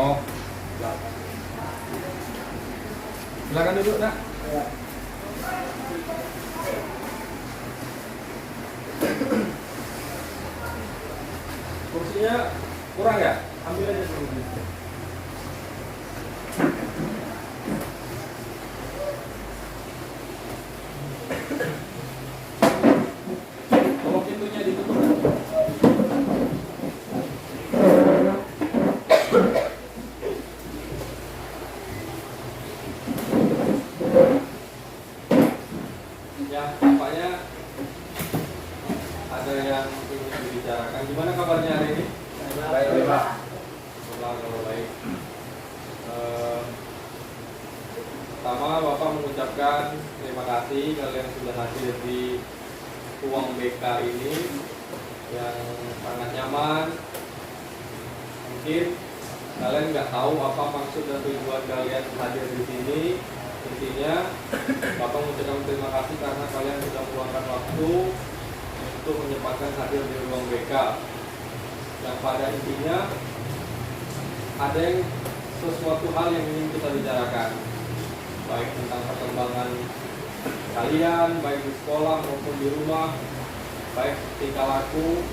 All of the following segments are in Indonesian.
Oh, silakan duduk, Nak. Ya. Kursinya kurang ya? Ambil aja kursi. Kalau pintunya ditutup. Ya, tampaknya ada yang ingin dibicarakan. Gimana kabarnya hari ini? Baik, Pak. Kalau baik. Pertama, Bapak mengucapkan terima kasih kalian sudah hadir di ruang BK ini yang sangat nyaman. Mungkin kalian nggak tahu apa maksud dan tujuan kalian hadir di sini. Intinya, Bapak mengucapkan terima kasih karena kalian sudah meluangkan waktu untuk menyempatkan hadir di ruang BK. Yang pada intinya ada yang sesuatu hal yang ingin kita bicarakan, baik tentang perkembangan kalian, baik di sekolah maupun di rumah, baik tingkah laku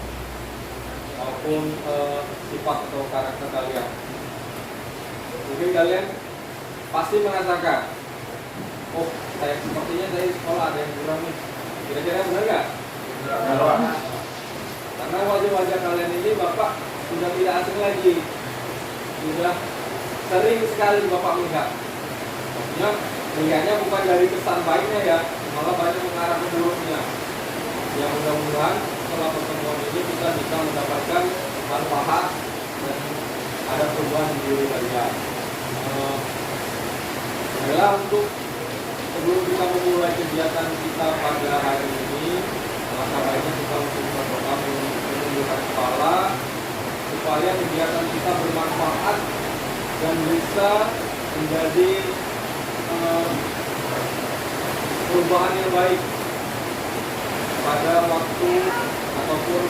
maupun sifat atau karakter kalian. Mungkin kalian pasti merasakan, oh saya sepertinya saya di sekolah ada yang kurang nih. Kira-kira benar nggak? Karena wajah-wajah kalian ini Bapak sudah tidak asing lagi, sudah sering sekali Bapak melihat. Maksudnya melihatnya bukan dari kesan baiknya ya, malah banyak mengarah ke buruknya. Yang mudah-mudahan setelah pertemuan ini kita bisa mendapatkan manfaat dan ada perubahan di diri kalian. Adalah untuk sebelum kita memulai kegiatan kita pada hari ini, maka baiknya kita untuk berdoa menundukkan kepala supaya kegiatan kita bermanfaat dan bisa menjadi perubahan yang baik pada waktu ataupun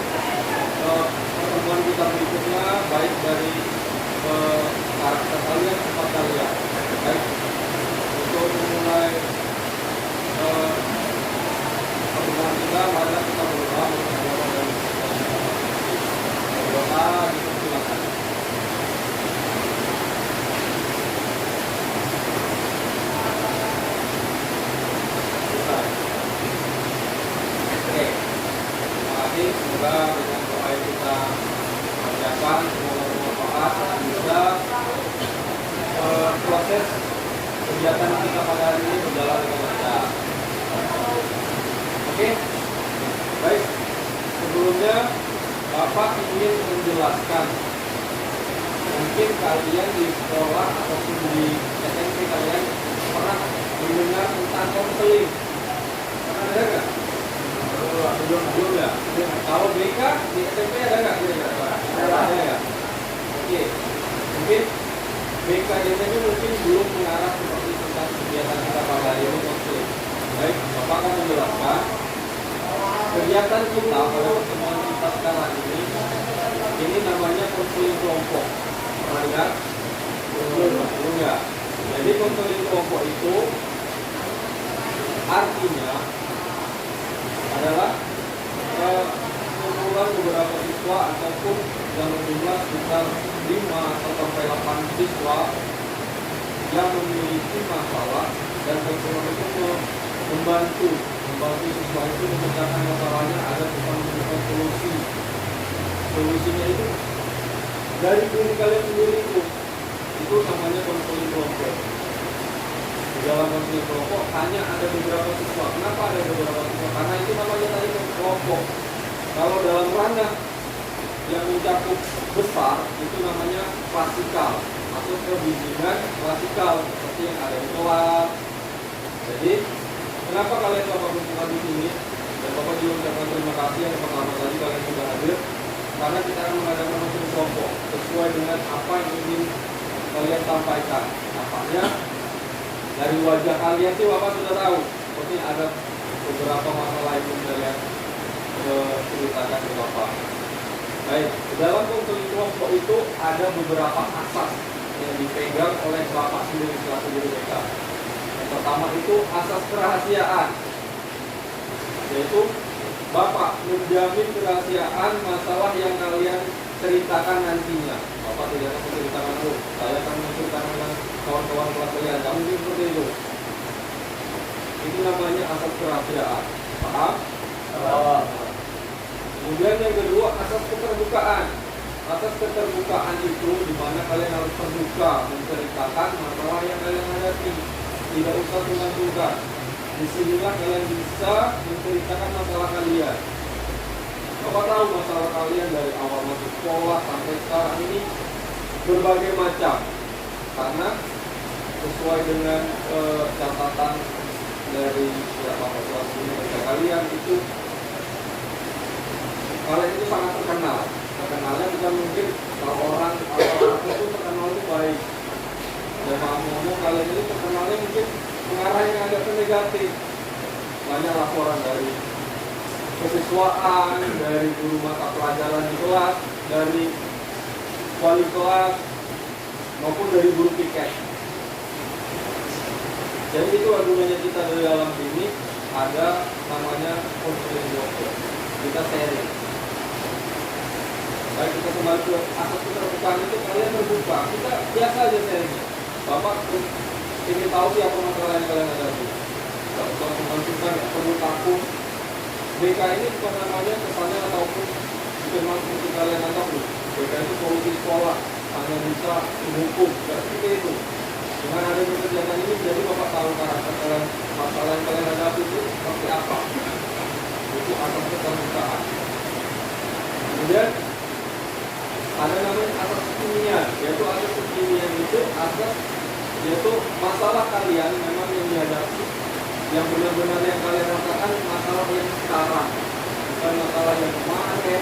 pertemuan kita berikutnya, baik dari karakter kalian, sifat kalian. Baik, untuk memulai pertemuan kita, mari kita berdoa berdoa dipersilakan. Oke, terima kasih. Semoga dengan doa yang kita panjatkan semoga bermanfaat dan bisa proses kegiatan kita pada hari ini berjalan dengan lancar. Oke, baik. Sebelumnya Bapak ingin menjelaskan, mungkin kalian di sekolah ataupun di SMP kalian pernah mendengar tentang konseling. Pernah ada nggak? Belum ya. Kalau BK di SMP ada nggak? Ada ya. Oke, mungkin BK di SMP mungkin belum mengarah seperti tentang kegiatan kita pada hari ini konseling. Baik, Bapak akan menjelaskan kegiatan kita pada pertemuan kita sekarang ini namanya konseling kelompok. Pernah lihat? Belum ya. Jadi konseling kelompok itu artinya adalah kumpulan beberapa siswa ataupun yang berjumlah sekitar 5 atau sampai 8 siswa yang memiliki masalah, dan konselor itu membantu siswa itu memecahkan masalahnya agar bisa menemukan solusi. Solusinya itu dari diri kalian sendiri itu namanya konseling kelompok. Di dalam konseling kelompok hanya ada beberapa siswa. Kenapa ada beberapa siswa? Karena itu namanya tadi kelompok. Kalau dalam ranah yang mencakup besar itu namanya klasikal, masuk ke bimbingan klasikal seperti yang ada di kelas. Jadi kenapa kalian Bapak berkumpul di sini? Dan Bapak juga mengucapkan terima kasih yang pertama tadi kalian sudah hadir, karena kita akan mengadakan konseling kelompok sesuai dengan apa yang ingin kalian sampaikan. Nampaknya dari wajah kalian sih Bapak sudah tahu, seperti ada beberapa masalah yang kalian ceritakan ke Bapak. Baik, dalam konseling kelompok itu ada beberapa asas yang dipegang oleh Bapak sendiri selaku guru BK. Yang pertama itu asas kerahasiaan, yaitu Bapak menjamin kerahasiaan masalah yang kalian ceritakan nantinya. Bapak tidak akan menceritakan dulu, saya akan menceritakan dengan kawan-kawan kelas kalian. Tidak mungkin seperti itu. Itu namanya asas kerahasiaan. Paham? Kemudian yang kedua, asas keterbukaan. Asas keterbukaan itu di mana kalian harus terbuka menceritakan masalah yang kalian hadapi. Tidak usah sungkan-sungkan. Disinilah kalian bisa menceritakan masalah kalian. Bapak tahu masalah kalian dari awal masuk sekolah sampai sekarang ini berbagai macam. Karena sesuai dengan catatan dari Bapak kelas ini kalian itu sangat terkenal. Terkenalnya bukan mungkin kalau orang itu terkenal itu baik. Dan ngomong kalian ini terkenalnya mungkin mengarahnya agak ke negatif. Banyak laporan dari kesiswaan, dari guru mata pelajaran di kelas, dari wali kelas, maupun dari guru piket. Jadi itu gunanya kita dari dalam ini ada namanya konseling workshop. Kita sharing. Baik, kita kembali ke asas keterbukaan itu kalian terbuka. Kita biasa aja sharing. Bapak ingin tahu siapa masalah yang kalian hadapi. Kalau menentukan perlu takut. BK ini bukan namanya kesannya ataupun memang seperti kalian anggap loh. BK itu solusi sekolah hanya bisa menghukum. Tidak seperti itu. Dengan adanya kegiatan ini, jadi Bapak tahu karakter kalian, masalah yang kalian hadapi itu seperti apa. Itu asas keterbukaan. Kemudian ada namanya asas kekinian, yaitu asas kekinian itu asas yaitu masalah kalian memang yang dihadapi, yang benar-benar yang kalian rasakan masalah yang sekarang, bukan masalah yang kemarin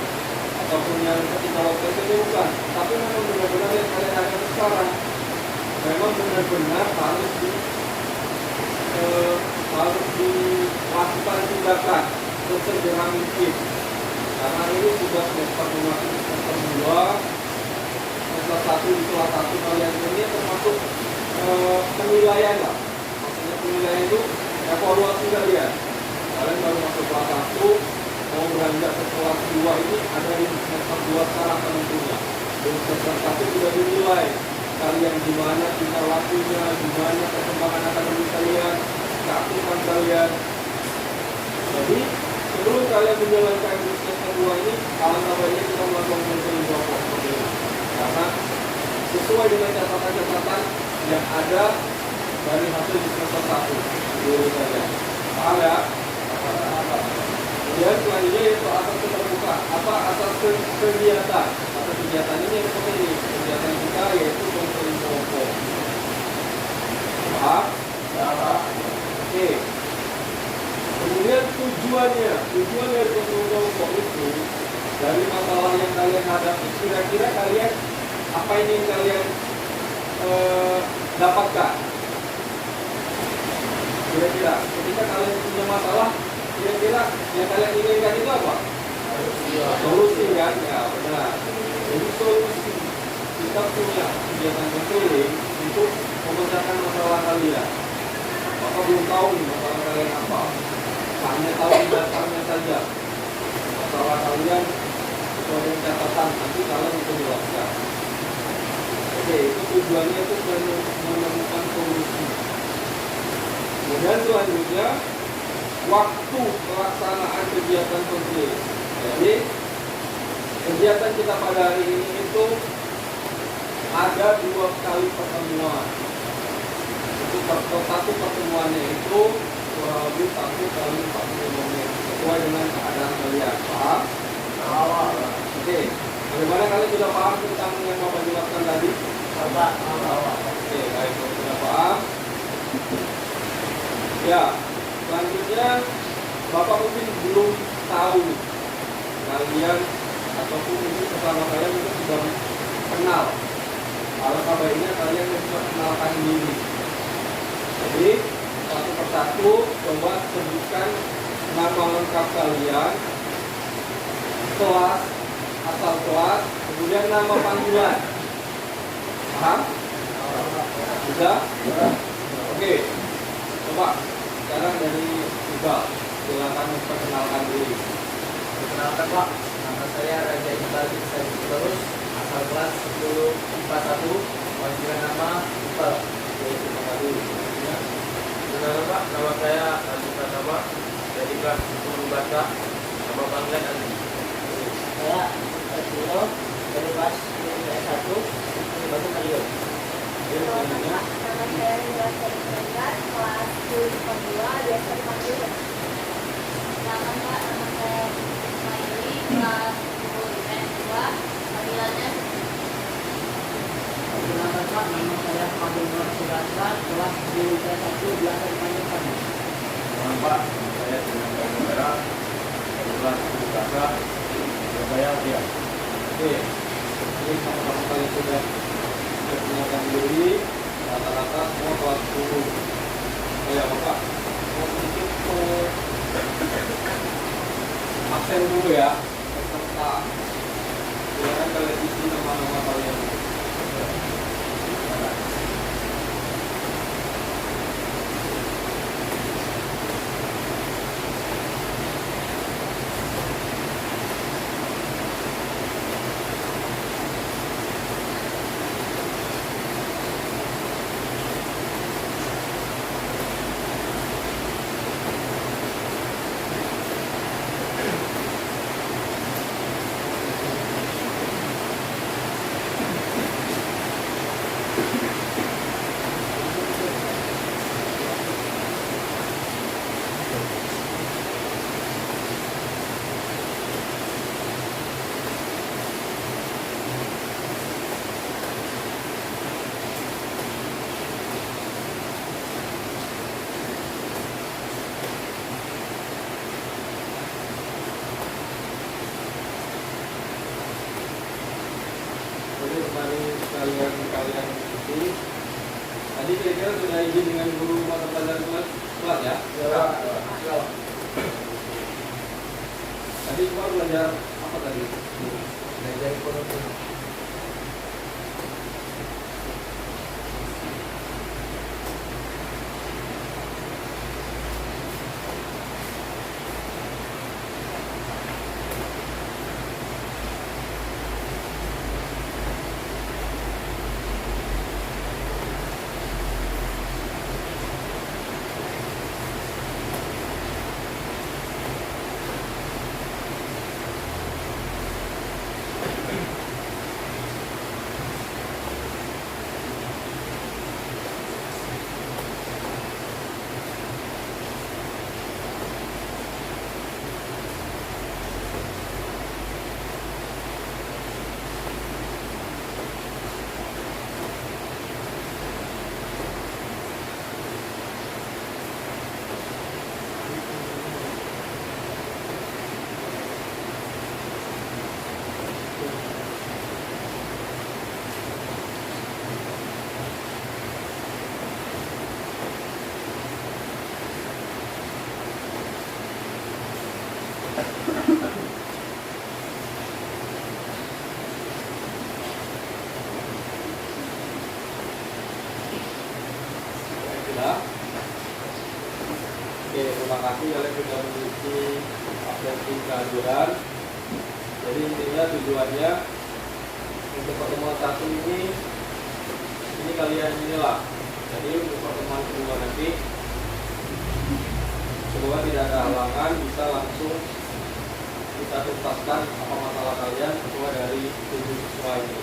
ataupun yang ketika waktu itu bukan, tapi memang benar-benar yang kalian hadapi sekarang. Memang benar-benar harus dilakukan tindakan sesegera mungkin. Karena ini sudah semester 2, semester 1 di kelas 1 kalian ini termasuk penilaian lah. Maksudnya penilaian itu evaluasi kalian. Kalian baru masuk kelas 1, mau beranjak ke kelas 2 ini ada di semester 2 sekarang tentunya. Dan semester 1 sudah dinilai kalian gimana tingkah lakunya, gimana perkembangan akademis kalian, keaktifan kalian. Jadi sebelum kalian menjalankan semester 2 ini, alangkah baiknya kita melakukan konseling kelompok seperti ini. Karena sesuai dengan catatan-catatan yang ada dari hasil di semester 1 dulu saja. Paham ya? Kemudian selanjutnya yaitu asas keterbukaan. Apa asas kegiatan? Asas kegiatan ini yang seperti ini. Kegiatan kita yaitu konseling kelompok. Paham? Oke. Kemudian tujuan dari konseling kelompok itu dari masalah yang kalian hadapi, kira-kira kalian apa ini yang kalian dapatkan? Kira-kira ketika kalian punya masalah, kira-kira yang kalian inginkan itu apa? Solusi kan? Ya benar. Jadi solusi kita punya kegiatan konseling untuk memecahkan masalah kalian. Bapak belum tahu nih masalah kalian apa. Hanya tahu di dasarnya saja. Masalah kalian sesuai dengan catatan nanti kalian bisa jelaskan. Oke, itu tujuannya itu menemukan solusi. Kemudian selanjutnya waktu pelaksanaan kegiatan konseling. Jadi kegiatan kita pada hari ini itu ada 2 kali pertemuan. Itu satu pertemuannya itu kurang lebih 1 kali 40 menit sesuai dengan keadaan kalian. Paham? Oke. Bagaimana kalian sudah paham tentang yang Bapak jelaskan tadi? Oke, baik. Sudah paham? Ya, selanjutnya Bapak mungkin belum tahu kalian ataupun mungkin sesama kalian itu sudah kenal. Alangkah baiknya kalian memperkenalkan diri. Jadi satu persatu coba sebutkan nama lengkap kalian, kelas, asal kelas, kemudian nama panggilan. Paham? Bisa? Oke. Coba sekarang dari Iqbal, silakan memperkenalkan diri. Perkenalkan Pak, nama saya Raja Iqbal Terus, asal kelas 10 IPA 1, panggilan nama Iqbal. Terima kasih. Selanjutnya, Perkenalkan Pak, nama saya Adi Pratama dari kelas 10 Baca, nama panggilan Adi. Saya Arturo dari kelas 1 di Batu Kaliun. selanjutnya, Nama saya Nila Serikandar, kelas 10 biasa dipanggil. Selamat Pak, nama saya Maili, kelas 10 IPS 2, panggilannya. Perkenalkan Pak, nama saya Fadil Nur Surasa, kelas 10 1 biasa dipanggil kami. Pak, saya dengan kamera dari kelas 10 Baca, Surabaya dia. oke. Ini sama-sama kalian sudah memperkenalkan diri. Rata-rata semua kelas 10. Oh ya Bapak, mau sedikit absen dulu ya. Peserta. Silakan kalian isi nama-nama kalian. Jadi kembali kalian isi. Tadi kira-kira sudah izin dengan guru mata pelajaran kelas ya? Ya. Tadi cuma belajar apa tadi? Belajar ekonomi. Sudah. Oke, terima kasih kalian sudah mengisi absensi kehadiran. Jadi intinya tujuannya untuk pertemuan satu ini kalian inilah. Jadi untuk pertemuan kedua nanti semoga tidak ada halangan, bisa langsung kita tuntaskan apa masalah kalian sesuai dari 7 siswa ini.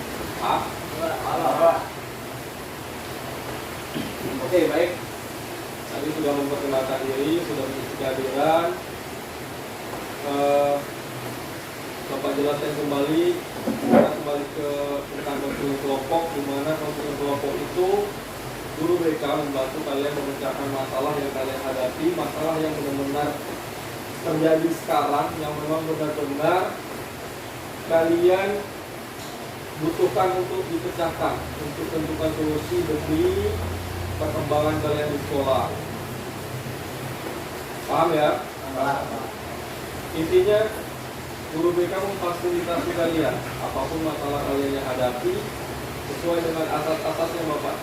Oke, baik. Tadi sudah memperkenalkan diri, sudah mengisi kehadiran. Bapak jelaskan kembali, kita kembali ke tentang konseling kelompok, di mana konseling kelompok itu guru BK membantu kalian memecahkan masalah yang kalian hadapi, masalah yang benar-benar terjadi sekarang, yang memang benar-benar kalian butuhkan untuk dipecahkan, untuk tentukan solusi demi perkembangan kalian di sekolah. Paham ya? Intinya guru BK memfasilitasi kalian apapun masalah kalian yang hadapi sesuai dengan asas-asasnya Bapak.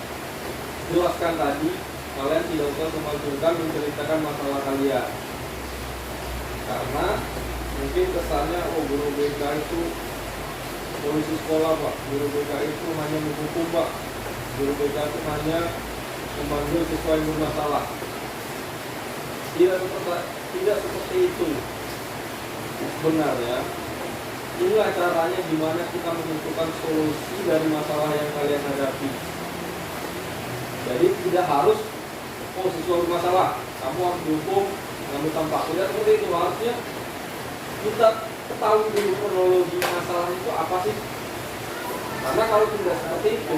jelaskan tadi, kalian tidak usah sungkan-sungkan menceritakan masalah kalian. Karena mungkin kesannya, oh guru BK itu polisi sekolah pak, guru BK itu hanya menghukum pak, guru BK itu hanya memanggil siswa yang bermasalah. Tidak seperti itu sebenarnya. Inilah caranya gimana kita menentukan solusi dari masalah yang kalian hadapi. Jadi tidak harus, oh siswa bermasalah, kamu harus dihukum, kamu tampak. Tidak seperti itu. Harusnya kita ketahui dulu kronologi masalah itu apa sih. Karena kalau tidak seperti itu,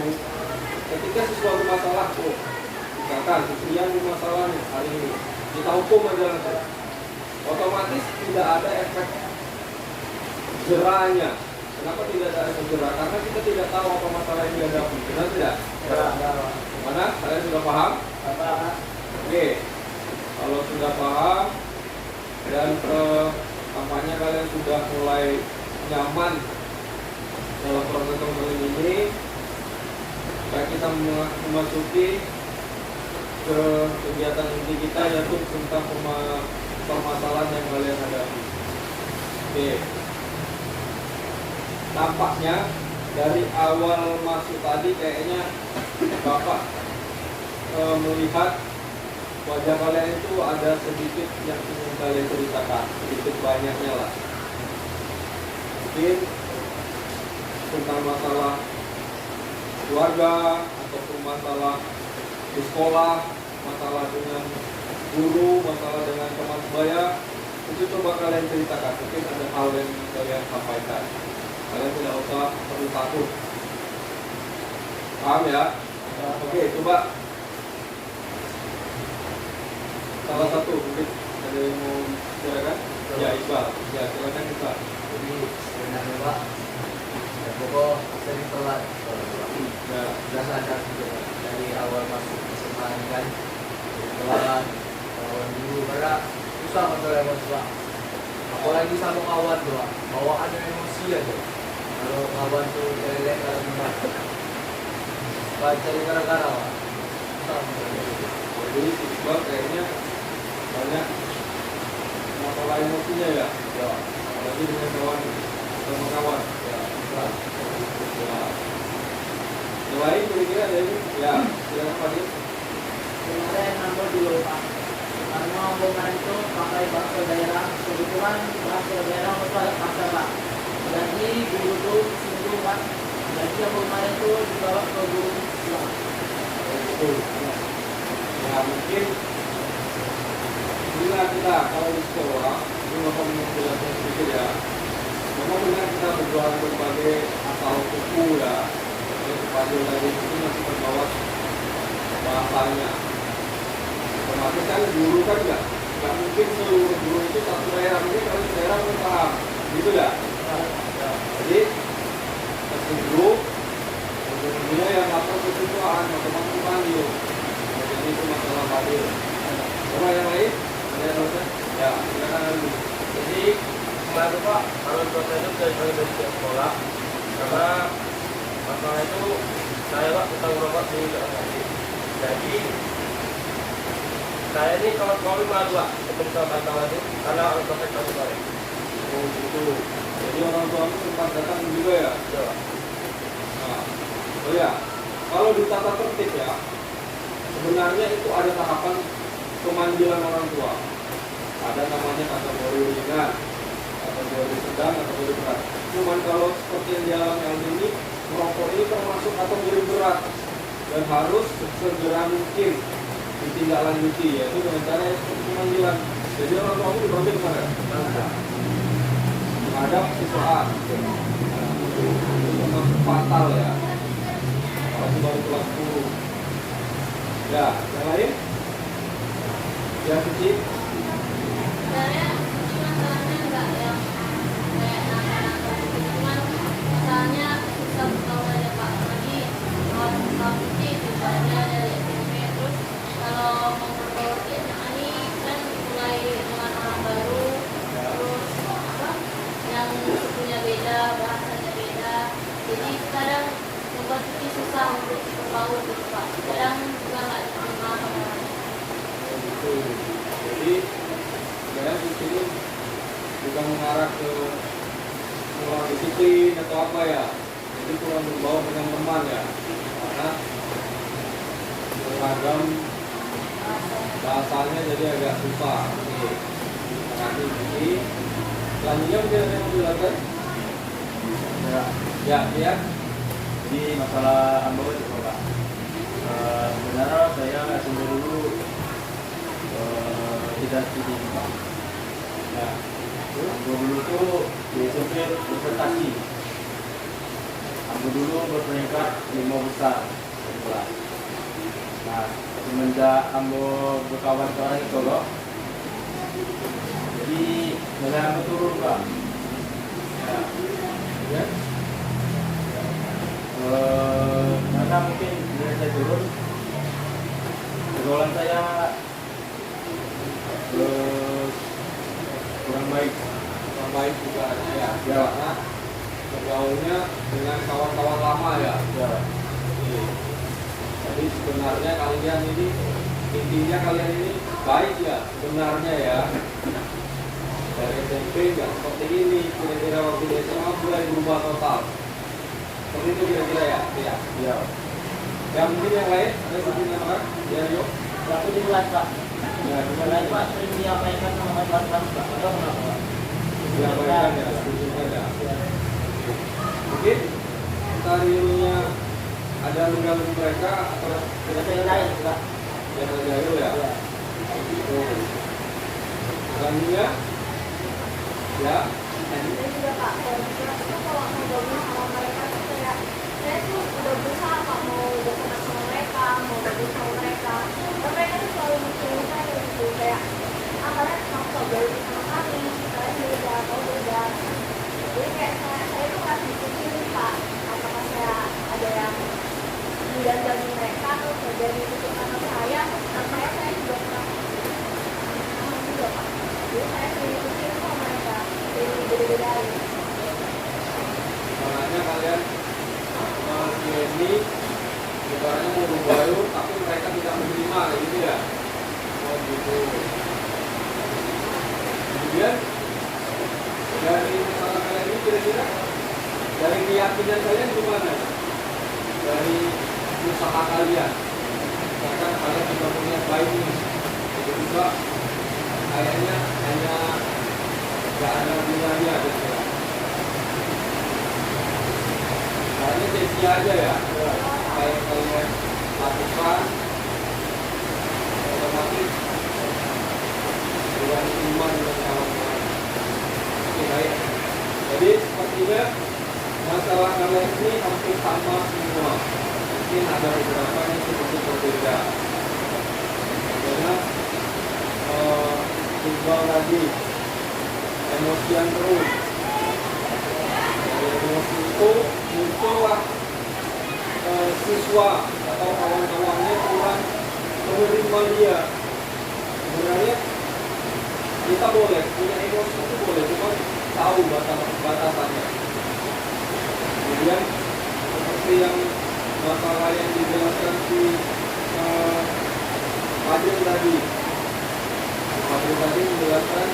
ketika siswa bermasalah, oh misalkan siswa bermasalah nih hari ini, kita hukum aja langsung, otomatis tidak ada efek jerahnya. Kenapa tidak ada efek jerah? Karena kita tidak tahu apa masalah yang dihadapi. Benar tidak? Mana? Kalian sudah paham? Oke. Kalau sudah paham dan tampaknya kalian sudah mulai nyaman dalam proses counseling ini, baik kita memasuki ke kegiatan inti kita, yaitu tentang permasalahan yang kalian hadapi. Oke. Tampaknya dari awal masuk tadi kayaknya Bapak melihat wajah kalian itu ada sedikit yang ingin kalian ceritakan, sedikit banyaknya lah. Mungkin tentang masalah keluarga ataupun masalah di sekolah, masalah dengan guru, masalah dengan teman sebaya. Itu coba kalian ceritakan. Mungkin ada hal yang kalian sampaikan. Kalian tidak usah perlu takut. Paham ya? Oke, coba salah satu mungkin ada yang mau silakan. Ya Iqbal. Ya silakan Iqbal. Jadi sebenarnya Pak, ya pokok sering telat. Ya. Sudah sadar juga dari awal masuk SMA ini kan telat, lawan dulu karena susah kontrol emosi Pak. Apalagi sama kawan tuh Pak, bawaannya emosi aja. Kalau kawan tuh jelek kalau gimana? Baca gara-gara Pak. Susah kontrol emosi. Jadi Iqbal kayaknya banyak masalah emosinya ya. Ya, Apalagi dengan kawan, sama kawan. ya, Ya. Yang lain kira-kira ada ini? Ya, silakan Pak Din. Kemarin nambah dulu Pak. Karena omongan itu pakai bahasa daerah, kebetulan bahasa daerah itu ada pasar Pak. Jadi guru itu singgung Pak. Jadi yang kemarin itu dibawa ke guru Islam. Betul. Ya mungkin bila kita kalau di sekolah ini bapak menjelaskan sedikit ya. Memang benar kita berjuang berbagai asal suku ya. Kepada dari itu masih terbawa bahasanya. Otomatis kan guru kan nggak mungkin seluruh guru itu satu daerah, mungkin kalau di daerah mungkin paham, gitu ya. Jadi satu grup, gurunya yang lapor ke siswaan, otomatis panggil. Jadi itu masalah panggil. Coba yang lain, ada yang lain? Ya, silakan dulu. Jadi kemarin Pak, kalau proses itu saya panggil dari pihak sekolah karena masalah itu saya Pak kita berobat di tadi. Jadi saya ini kawan-kawan malu Pak untuk bantuan itu karena harus proses kami balik. Oh gitu. Jadi orang tua sempat datang juga ya? Ya. Nah, oh ya, kalau di tata tertib ya, sebenarnya itu ada tahapan pemanggilan orang tua. Ada namanya kategori ringan, kategori sedang, kategori berat. Cuman kalau seperti yang dialami Aldi ini, merokok ini termasuk kategori berat dan harus segera mungkin ditindaklanjuti, yaitu dengan cara yang seperti pemanggilan. Jadi orang tua dipanggil kemana? Menghadap siswaan. Itu fatal ya. Apalagi baru kelas 10. Ya, yang lain? Ya, Cici. Sebenarnya ini masalahnya enggak yang kayak nakal-nakal gitu, cuman masalahnya susah bergaul aja Pak. Apalagi kalau Cici belajar dari SMP, terus kalau mau bergaul di SMA ini kan mulai dengan orang baru, terus apa yang sukunya beda, bahasanya beda, jadi kadang membuat Cici susah untuk bergaul gitu Pak. Kadang juga nggak mengarah ke kurang disiplin atau apa ya, jadi kurang berbaur dengan teman ya, karena beragam bahasanya jadi agak susah. Oke, nanti ini selanjutnya mungkin ada yang mau dilakukan Ya, ya. jadi masalah ambawa itu Pak. Sebenarnya saya SMP dulu tidak setuju Pak. Ya, ambawa dulu tuh di SMP berprestasi. Ambawa dulu berperingkat 5 besar di kelas. Nah, semenjak ambawa berkawan ke orang itu loh, jadi nilai ambawa turun Pak. Ya. Karena mungkin nilai saya turun, pergaulan saya kurang baik. Yang baik juga ada ya, Ya. karena bergaulnya dengan kawan-kawan lama ya. Ya, Oke. Jadi sebenarnya kalian ini, intinya kalian ini baik ya sebenarnya ya. Dari SMP nggak seperti ini, kira-kira waktu di SMA mulai berubah total. Seperti itu kira-kira ya. Ya. ya. Yang mungkin yang lain ada yang mungkin apa? Ya yuk. Aku dimulai Pak. Ya, Dimulai Pak, sering diabaikan sama teman-teman Pak. Atau kenapa Pak? diabaikan ya, setuju ada. Mungkin kita dirinya ada mengganggu mereka atau Ada yang lain Pak. yang mengganggu ya. Ya. Itu. Selanjutnya, ya. Dan juga Pak, kalau misalnya kita kalau mau gabung sama mereka tuh kayak saya tuh udah berusaha Pak mau berkenalan sama mereka, mau gabung sama mereka, tapi mereka tuh selalu mikirin saya gitu kayak kalian mau coba sama kami, kalian beda atau beda. Jadi kayak saya tuh nggak dipikirin Pak, apakah saya ada yang menjadi mereka atau jadi itu karena saya juga pernah juga Pak. Jadi saya sering pikirin sama mereka, jadi beda-bedain. Makanya kalian ini ibaratnya mau baru tapi mereka tidak menerima kayak gitu ya. Oh gitu. Kemudian dari masalah kalian ini kira-kira dari keyakinan kalian gimana? Dari usaha kalian, misalkan kalian juga punya baik nih, itu juga kayaknya hanya nggak ada gunanya gitu ya. Kayaknya sia-sia aja ya, kayak kalian lakukan otomatis dengan iman dan kawan-kawan. Oke baik. Jadi sepertinya masalah kalian ini hampir sama semua. Mungkin ada beberapa yang sedikit berbeda. Karena tinggal tadi emosian terus. Dari emosi itu muncullah siswa atau kawan-kawannya kurang menerima dia. Sebenarnya kita boleh punya emosi itu boleh, cuma tahu batasannya. Kemudian seperti yang masalah yang dijelaskan di Fadil tadi menjelaskan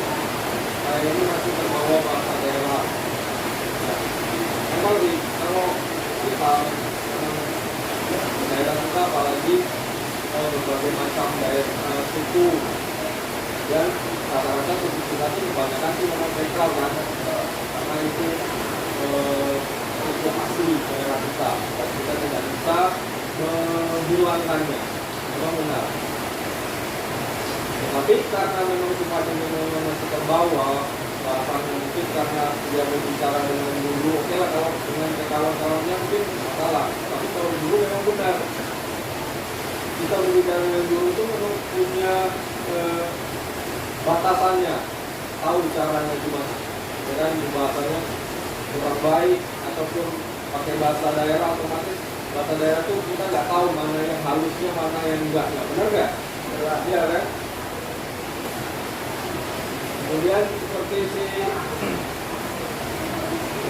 saya ini masih terbawa bahasa daerah. Nah, memang nih kalau kita daerah kita apalagi berbagai macam daerah suku dan rata-rata suku kita ini kebanyakan sih memang lokal kan, karena itu suku asli daerah kita dan kita tidak bisa menghilangkannya, memang benar. Tapi karena memang sifatnya memang masih terbawa bahasanya, mungkin karena dia berbicara dengan dulu, oke lah kalau dengan kawan-kawannya mungkin masalah, tapi kalau dulu memang benar kita berbicara dengan dulu itu memang punya batasannya, tahu caranya gimana. Kadang bahasanya kurang baik ataupun pakai bahasa daerah, otomatis bahasa daerah itu kita nggak tahu mana yang halusnya, mana yang enggaknya, benar nggak? Iya kan? Kemudian seperti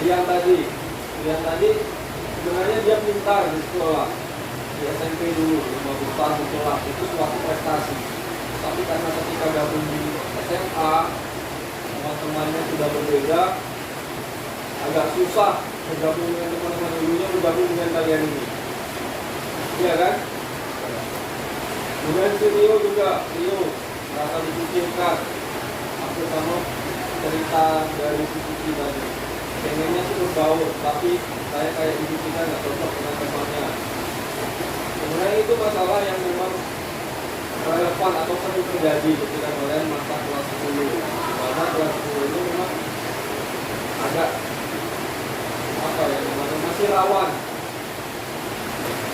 yang tadi sebenarnya dia pintar di sekolah, di SMP dulu, 5 besar di kelas, itu suatu prestasi. Tapi karena ketika gabung di SMA, teman-temannya sudah berbeda, agak susah bergabung dengan teman-teman dulunya, bergabung dengan kalian ini. Iya kan? Kemudian si Rio juga, Rio merasa dipikirkan. Aku sama cerita dari sisi tadi. Pengennya sih bergaul, tapi saya kayak dipikirkan nggak cocok dengan temannya. Sebenarnya itu masalah yang memang relevan atau sering terjadi ketika kalian masa kelas 10. Karena kelas 10 ini memang agak apa ya, namanya masih rawan.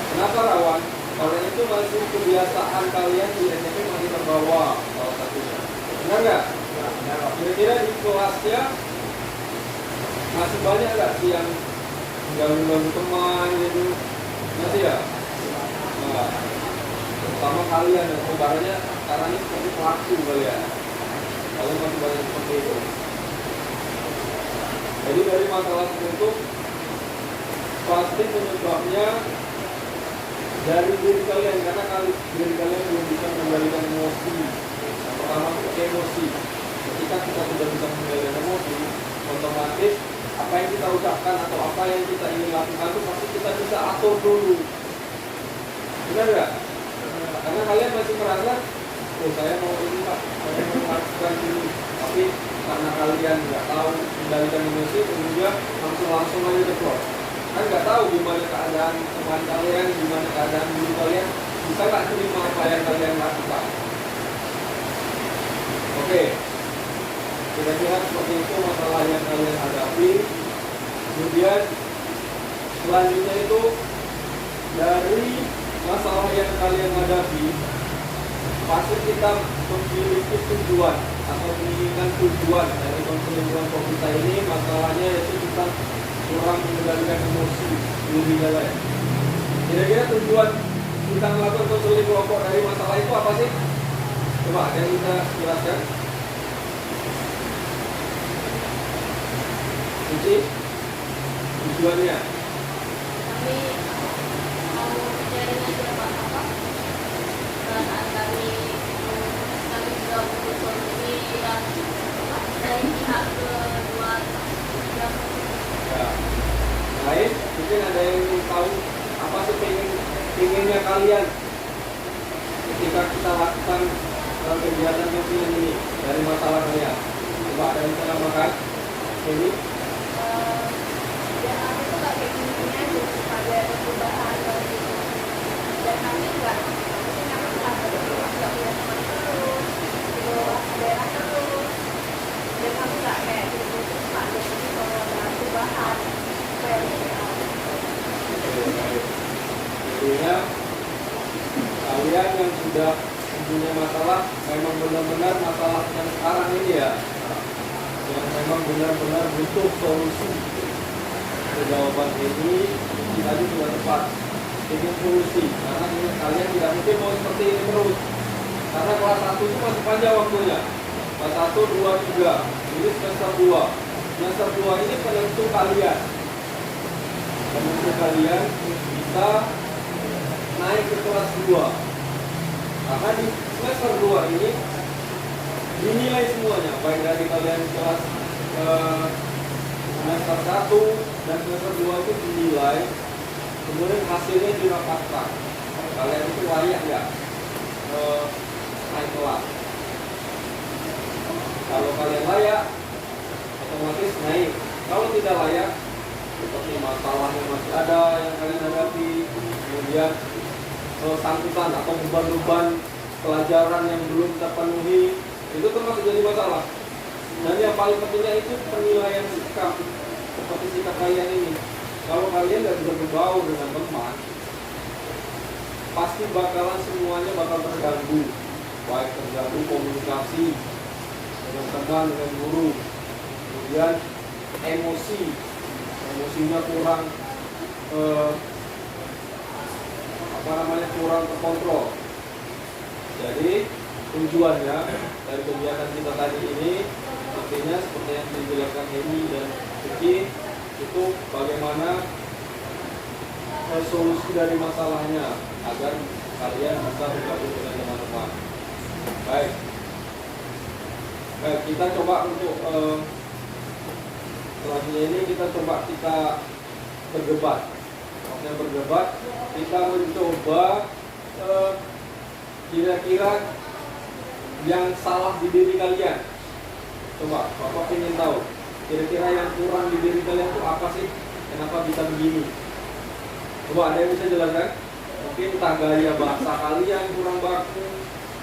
Kenapa rawan? Karena itu masih kebiasaan kalian di SMP masih terbawa salah satunya. Benar nggak? Kira-kira di kelasnya masih banyak nggak sih yang ganggu teman gitu? Masih ya? Nah, terutama kalian yang saudaranya sekarang ini seperti pelaku kalian. Kalian masih banyak seperti itu. Jadi dari masalah itu pasti penyebabnya dari diri kalian, karena diri kalian belum bisa mengendalikan emosi. Yang pertama itu emosi. Ketika kita sudah bisa mengendalikan emosi, otomatis apa yang kita ucapkan atau apa yang kita ingin lakukan itu pasti kita bisa atur dulu. Benar nggak? Karena kalian masih merasa, oh saya mau ini Pak, saya mau melakukan ini, tapi karena kalian nggak tahu mengendalikan emosi, kemudian langsung aja deplok. Kan nggak tahu gimana keadaan teman kalian, gimana keadaan diri kalian, bisa nggak terima apa yang kalian lakukan. Oke, kira-kira seperti itu masalah yang kalian hadapi. Kemudian selanjutnya itu dari masalah yang kalian hadapi, pasti kita memiliki tujuan atau menginginkan tujuan dari konseling kelompok kita ini. Masalahnya yaitu kita kurang mengendalikan emosi diri kalian. Kira-kira tujuan kita melakukan konseling kelompok dari masalah itu apa sih? Coba ada yang kita jelaskan. Kunci tujuannya. Kami mau sharing aja apa perasaan kami juga butuh solusi dan dari pihak kedua yang Ya. Lain, mungkin ada yang ingin tahu apa sih pengennya kalian ketika kita lakukan kegiatan konseling ini dari masalah kalian. Coba ada yang bisa makan ini. dan kami tuh gak kayak gini aja supaya ada perubahan gitu. Dan kami nggak punya teman terus, ada terus, dan kami nggak kayak gitu terus pak. Jadi kalau ada perubahan supaya Intinya kalian yang sudah mempunyai masalah memang benar-benar masalah yang sekarang ini ya, yang memang benar-benar butuh solusi. Jawaban ini tadi sudah tepat, ingin solusi, karena ini kalian tidak mungkin mau seperti ini terus, karena kelas 1 itu masih panjang waktunya, kelas 1, 2, 3, ini semester 2. Semester 2 ini penentu kalian bisa naik ke kelas 2, karena di semester 2 ini dinilai semuanya, baik dari kalian kelas semester 1 dan semester 2 itu dinilai, kemudian hasilnya dirapatkan. Kalian itu layak nggak naik kelas? Kalau kalian layak, otomatis naik. Kalau tidak layak, seperti masalah yang masih ada yang kalian hadapi, kemudian sangkutan atau beban-beban pelajaran yang belum terpenuhi, itu termasuk jadi masalah. Dan yang paling pentingnya itu penilaian sikap, seperti sikap kalian ini. Kalau kalian nggak bisa bergaul dengan teman, pasti bakalan semuanya bakal terganggu, baik terganggu komunikasi dengan teman, dengan guru, kemudian emosinya kurang kurang terkontrol. Jadi tujuannya dari kegiatan kita tadi ini artinya seperti yang dijelaskan Hemi dan Vicky, itu bagaimana solusi dari masalahnya agar kalian bisa bergabung dengan teman-teman. Baik. Kita coba untuk selanjutnya ini kita coba berdebat. Maksudnya berdebat, kita mencoba kira-kira yang salah di diri kalian. Coba, Bapak ingin tahu kira-kira yang kurang di diri kalian itu apa sih? Kenapa bisa begini? Coba ada yang bisa jelaskan? Mungkin entah gaya bahasa kalian kurang baku,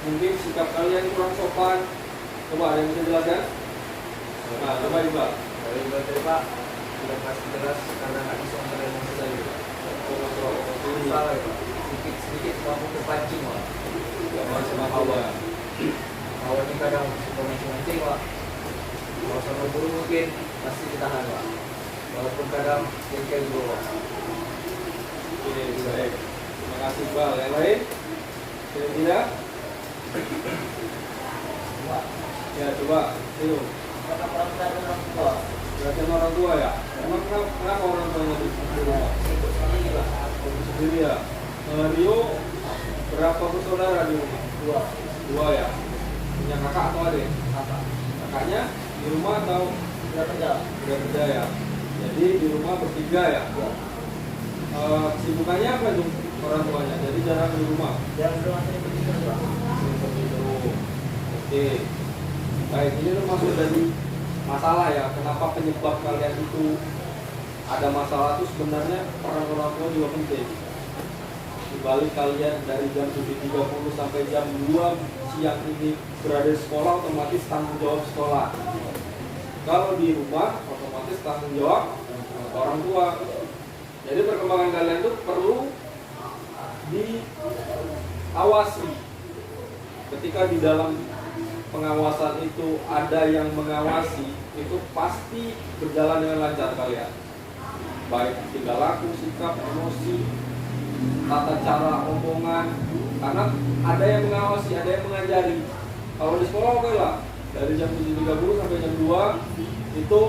mungkin sikap kalian kurang sopan. Coba ada yang bisa jelaskan? Nah, coba Iqbal. Dari Iqbal Pak, sudah pasti keras karena nggak bisa mengenai emosi saya. Salah ya Pak, sedikit mampu terpancing Pak. Sama awal. Awalnya kadang suka mancing-mancing Pak. Kalau sama guru mungkin pasti ditahan Pak. Walaupun kadang jengkel dulu Pak. Oke, baik. Terima kasih Iqbal. Yang lain? Kira-kira? Ya, coba. Ayo. Kata peraturan orang tua. Perhatian orang tua ya? Emang kenapa orang tuanya di rumah? Ikut sendiri Pak. Sendiri ya? Rio berapa bersaudara di rumah? Dua ya? Punya kakak atau adik? Apa? Kakaknya di rumah atau Sudah kerja. udah kerja ya? Jadi di rumah bertiga ya? Ya. Kesibukannya apa tuh orang tuanya? Jadi jarang di rumah? Yang belum masih begitu Pak. Seperti itu. Oke. Baik, ini termasuk dari masalah ya. Kenapa penyebab kalian itu ada masalah itu sebenarnya peran orang tua juga penting. Di balik kalian dari jam 7.30 sampai jam 2 siang ini berada di sekolah, otomatis tanggung jawab sekolah. Kalau di rumah, otomatis tanggung jawab orang tua. Jadi perkembangan kalian itu perlu diawasi. Ketika di dalam pengawasan itu ada yang mengawasi, itu pasti berjalan dengan lancar kalian. Baik tingkah laku, sikap, emosi, tata cara omongan, karena ada yang mengawasi, ada yang mengajari. Kalau di sekolah oke lah, dari jam 7.30 sampai jam 2 itu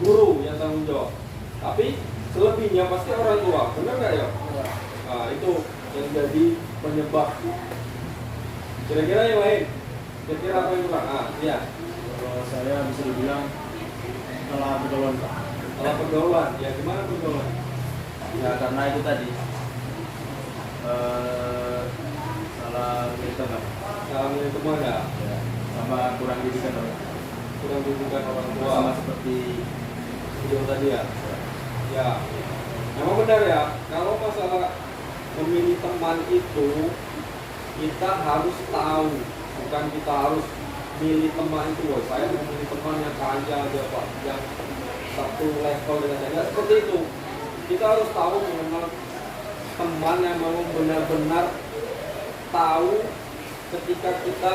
guru yang tanggung jawab. Tapi selebihnya pasti orang tua, benar nggak ya? Nah, itu yang jadi penyebab. Kira-kira yang lain? Kira-kira apa yang kurang? Iya. Kalau saya bisa dibilang salah pergaulan Pak. Salah pergaulan, ya gimana pergaulan? Ya karena itu tadi salah kita Pak. Salah milih teman ya? Ya, sama kurang didikan orang. Kurang dudukan orang tua. Sama seperti Video tadi ya? Ya, memang benar ya. Kalau masalah memilih teman itu, kita harus tahu, bukan kita harus milih teman itu. Wah, saya mau milih teman yang kaya aja Pak, yang satu level dengan saya. Nggak seperti itu. Kita harus tahu mengenal teman yang mau benar-benar tahu ketika kita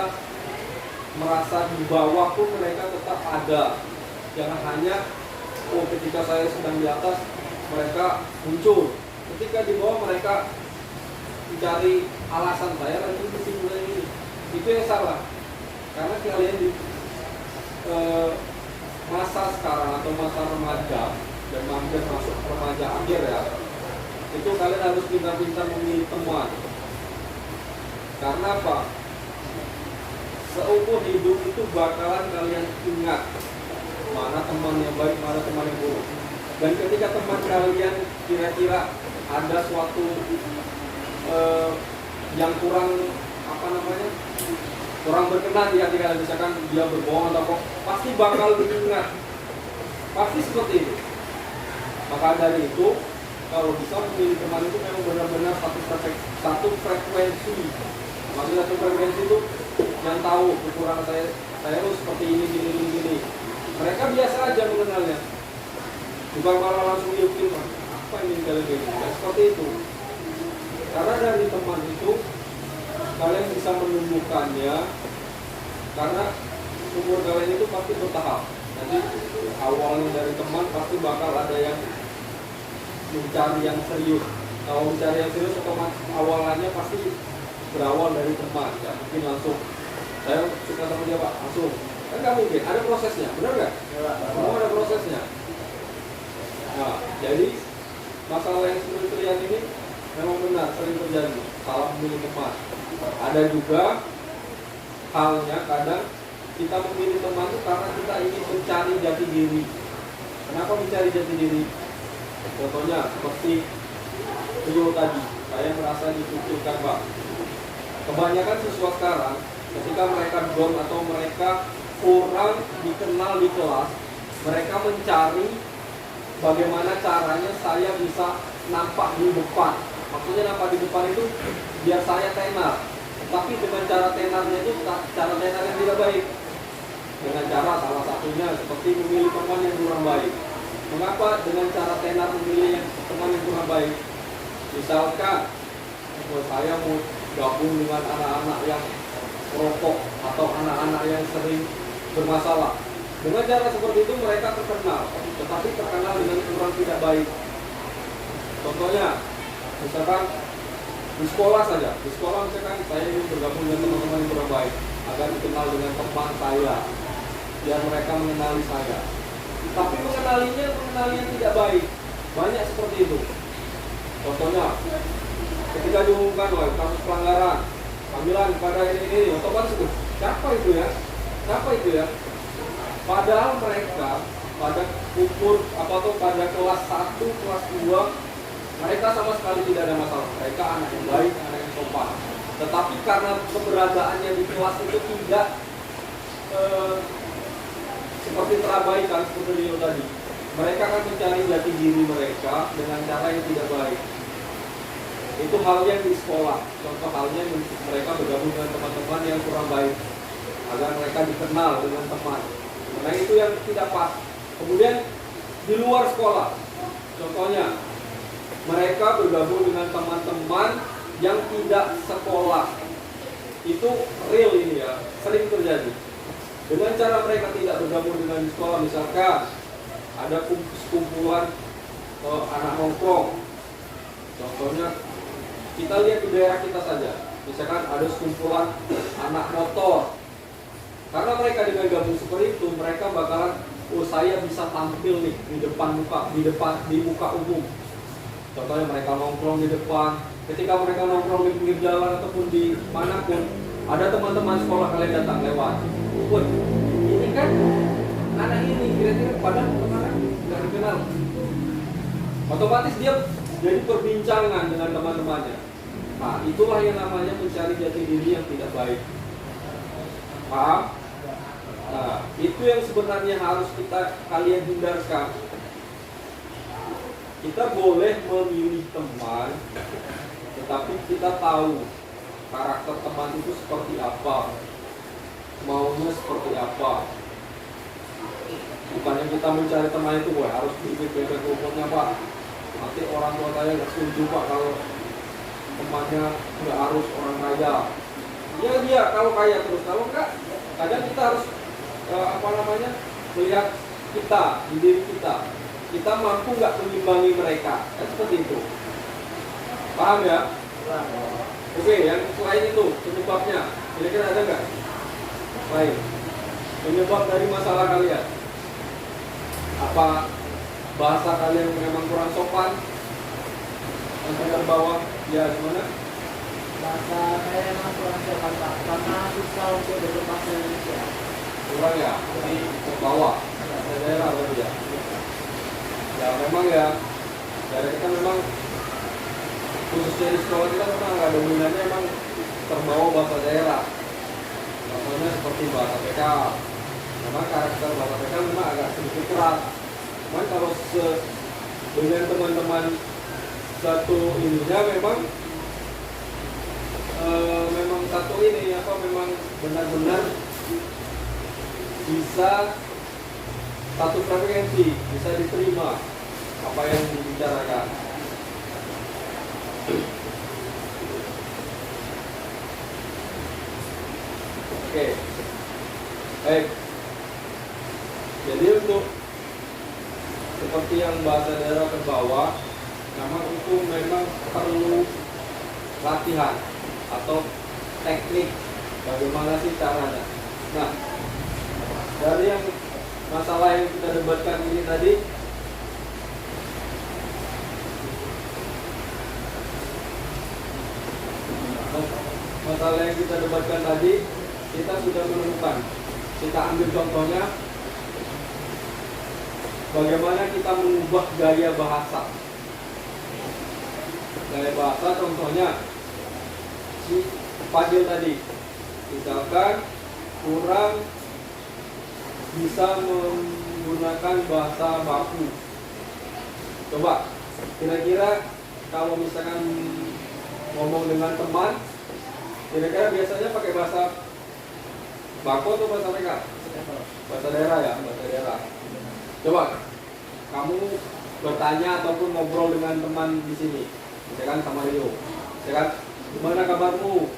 merasa di bawah pun mereka tetap ada. Jangan hanya ketika saya sedang di atas mereka muncul, ketika di bawah mereka mencari alasan saya lagi kesimpulan ini. Itu yang salah, karena kalian di masa sekarang atau masa remaja dan hampir masuk remaja akhir ya, itu kalian harus pintar-pintar memilih teman. Karena apa? Seumur hidup itu bakalan kalian ingat mana teman yang baik, mana teman yang buruk. Dan ketika teman kalian kira-kira ada suatu yang kurang kurang berkenan di hati kalian, misalkan dia berbohong atau apa, pasti bakal diingat. Pasti seperti itu. Maka dari itu, kalau bisa memilih teman itu memang benar-benar satu frekuensi. Maksudnya satu frekuensi itu yang tahu kekurangan saya harus seperti ini, gini. Mereka biasa aja mengenalnya, bukan malah langsung yakin apa ini kalian kayak gini. Seperti itu. Karena dari teman itu kalian bisa menumbuhkannya, karena umur kalian itu pasti bertahap. Nanti awalnya dari teman pasti bakal ada yang mencari yang serius. Kalau mencari yang serius, otomatis awalannya pasti berawal dari teman. Ya mungkin langsung saya suka sama dia Pak, langsung. Kan nggak mungkin, ada prosesnya, benar nggak? Semua ada prosesnya. Nah, jadi masalah yang seperti terlihat ini memang benar, sering terjadi, salah memilih teman. Ada juga halnya kadang kita memilih teman itu karena kita ingin mencari jati diri. Kenapa mencari jati diri? Contohnya seperti Rio tadi, saya merasa dibutuhkan Pak. Kebanyakan siswa sekarang ketika mereka down atau mereka kurang dikenal di kelas, mereka mencari bagaimana caranya saya bisa nampak di depan. Maksudnya nampak di depan itu biar saya tenar. Tapi dengan cara tenarnya itu cara tenar yang tidak baik. Dengan cara salah satunya seperti memilih teman yang kurang baik. Mengapa dengan cara tenar memilih teman yang kurang baik? Misalkan saya mau gabung dengan anak-anak yang merokok atau anak-anak yang sering bermasalah. Dengan cara seperti itu mereka terkenal, tetapi terkenal dengan kurang tidak baik. Contohnya, misalkan di sekolah saja, di sekolah misalkan saya ingin bergabung dengan teman-teman yang kurang baik agar dikenal dengan teman saya, biar mereka mengenali saya. Tapi mengenali yang tidak baik, banyak seperti itu. Contohnya, ketika diumumkan kasus pelanggaran, panggilan pada ini, otomatis itu, siapa itu ya? Padahal mereka pada umur pada kelas 1, kelas 2, mereka sama sekali tidak ada masalah. Mereka anak yang baik, anak yang sopan. Tetapi karena keberadaannya di kelas itu tidak seperti terabaikan seperti Rio tadi, mereka akan mencari jati diri mereka dengan cara yang tidak baik. Itu halnya di sekolah. Contoh halnya mereka bergabung dengan teman-teman yang kurang baik agar mereka dikenal dengan teman. Nah itu yang tidak pas. Kemudian di luar sekolah, contohnya mereka bergabung dengan teman-teman yang tidak sekolah. Itu real ini ya, sering terjadi. Dengan cara mereka tidak bergabung dengan di sekolah, misalkan ada kumpulan anak nongkrong. Contohnya kita lihat di daerah kita saja, misalkan ada sekumpulan anak motor. Karena mereka dengan gabung seperti itu, mereka bakalan, saya bisa tampil nih di muka umum. Contohnya mereka nongkrong di depan. Ketika mereka nongkrong di pinggir jalan ataupun di manapun, ada teman-teman sekolah kalian datang lewat. Woi, ini kan anak ini kira-kira padahal anak nggak dikenal. Otomatis dia jadi perbincangan dengan teman-temannya. Nah, itulah yang namanya mencari jati diri yang tidak baik. Paham? Nah, itu yang sebenarnya harus kalian hindarkan. Kita boleh memilih teman, tetapi kita tahu karakter teman itu seperti apa, maunya seperti apa. Bukannya kita mencari teman itu, harus bibit-bibit rumputnya Pak. Nanti orang tua saya nggak setuju Pak kalau temannya nggak harus orang kaya. Ya dia kalau kaya terus, kalau enggak, kadang kita harus melihat kita di diri kita mampu nggak mengimbangi mereka, kan seperti itu. Paham ya? Oke, yang selain itu penyebabnya, kira-kira ada nggak? Baik, penyebab dari masalah kalian apa? Bahasa kalian memang kurang sopan, yang terbawah, ya gimana? Bahasa saya memang kurang sopan Pak, karena susah untuk berbahasa Indonesia. Kurang ya, jadi ke bawah, daerah berarti ya. Ya memang ya, daerah kita memang khususnya di sekolah kita memang nggak dominannya memang terbawa bahasa daerah. Contohnya seperti bahasa PK. Memang karakter bahasa PK memang agak sedikit keras. Cuman kalau dengan teman-teman satu ininya memang satu ini memang benar-benar bisa satu frekuensi, bisa diterima apa yang dibicarakan. Oke, baik. Jadi untuk seperti yang bahasa daerah terbawa, memang itu memang perlu latihan atau teknik bagaimana sih caranya. Nah, dari yang masalah yang kita debatkan ini tadi, kita sudah menemukan Kita ambil contohnya, bagaimana kita mengubah gaya bahasa. Gaya bahasa contohnya si Fadil tadi, misalkan kurang bisa menggunakan bahasa baku. Coba, kira-kira kalau misalkan ngomong dengan teman, kira-kira biasanya pakai bahasa baku atau bahasa mereka? Bahasa daerah ya, bahasa daerah. Coba, kamu bertanya ataupun ngobrol dengan teman di sini, misalkan sama Rio, misalkan, gimana kabarmu?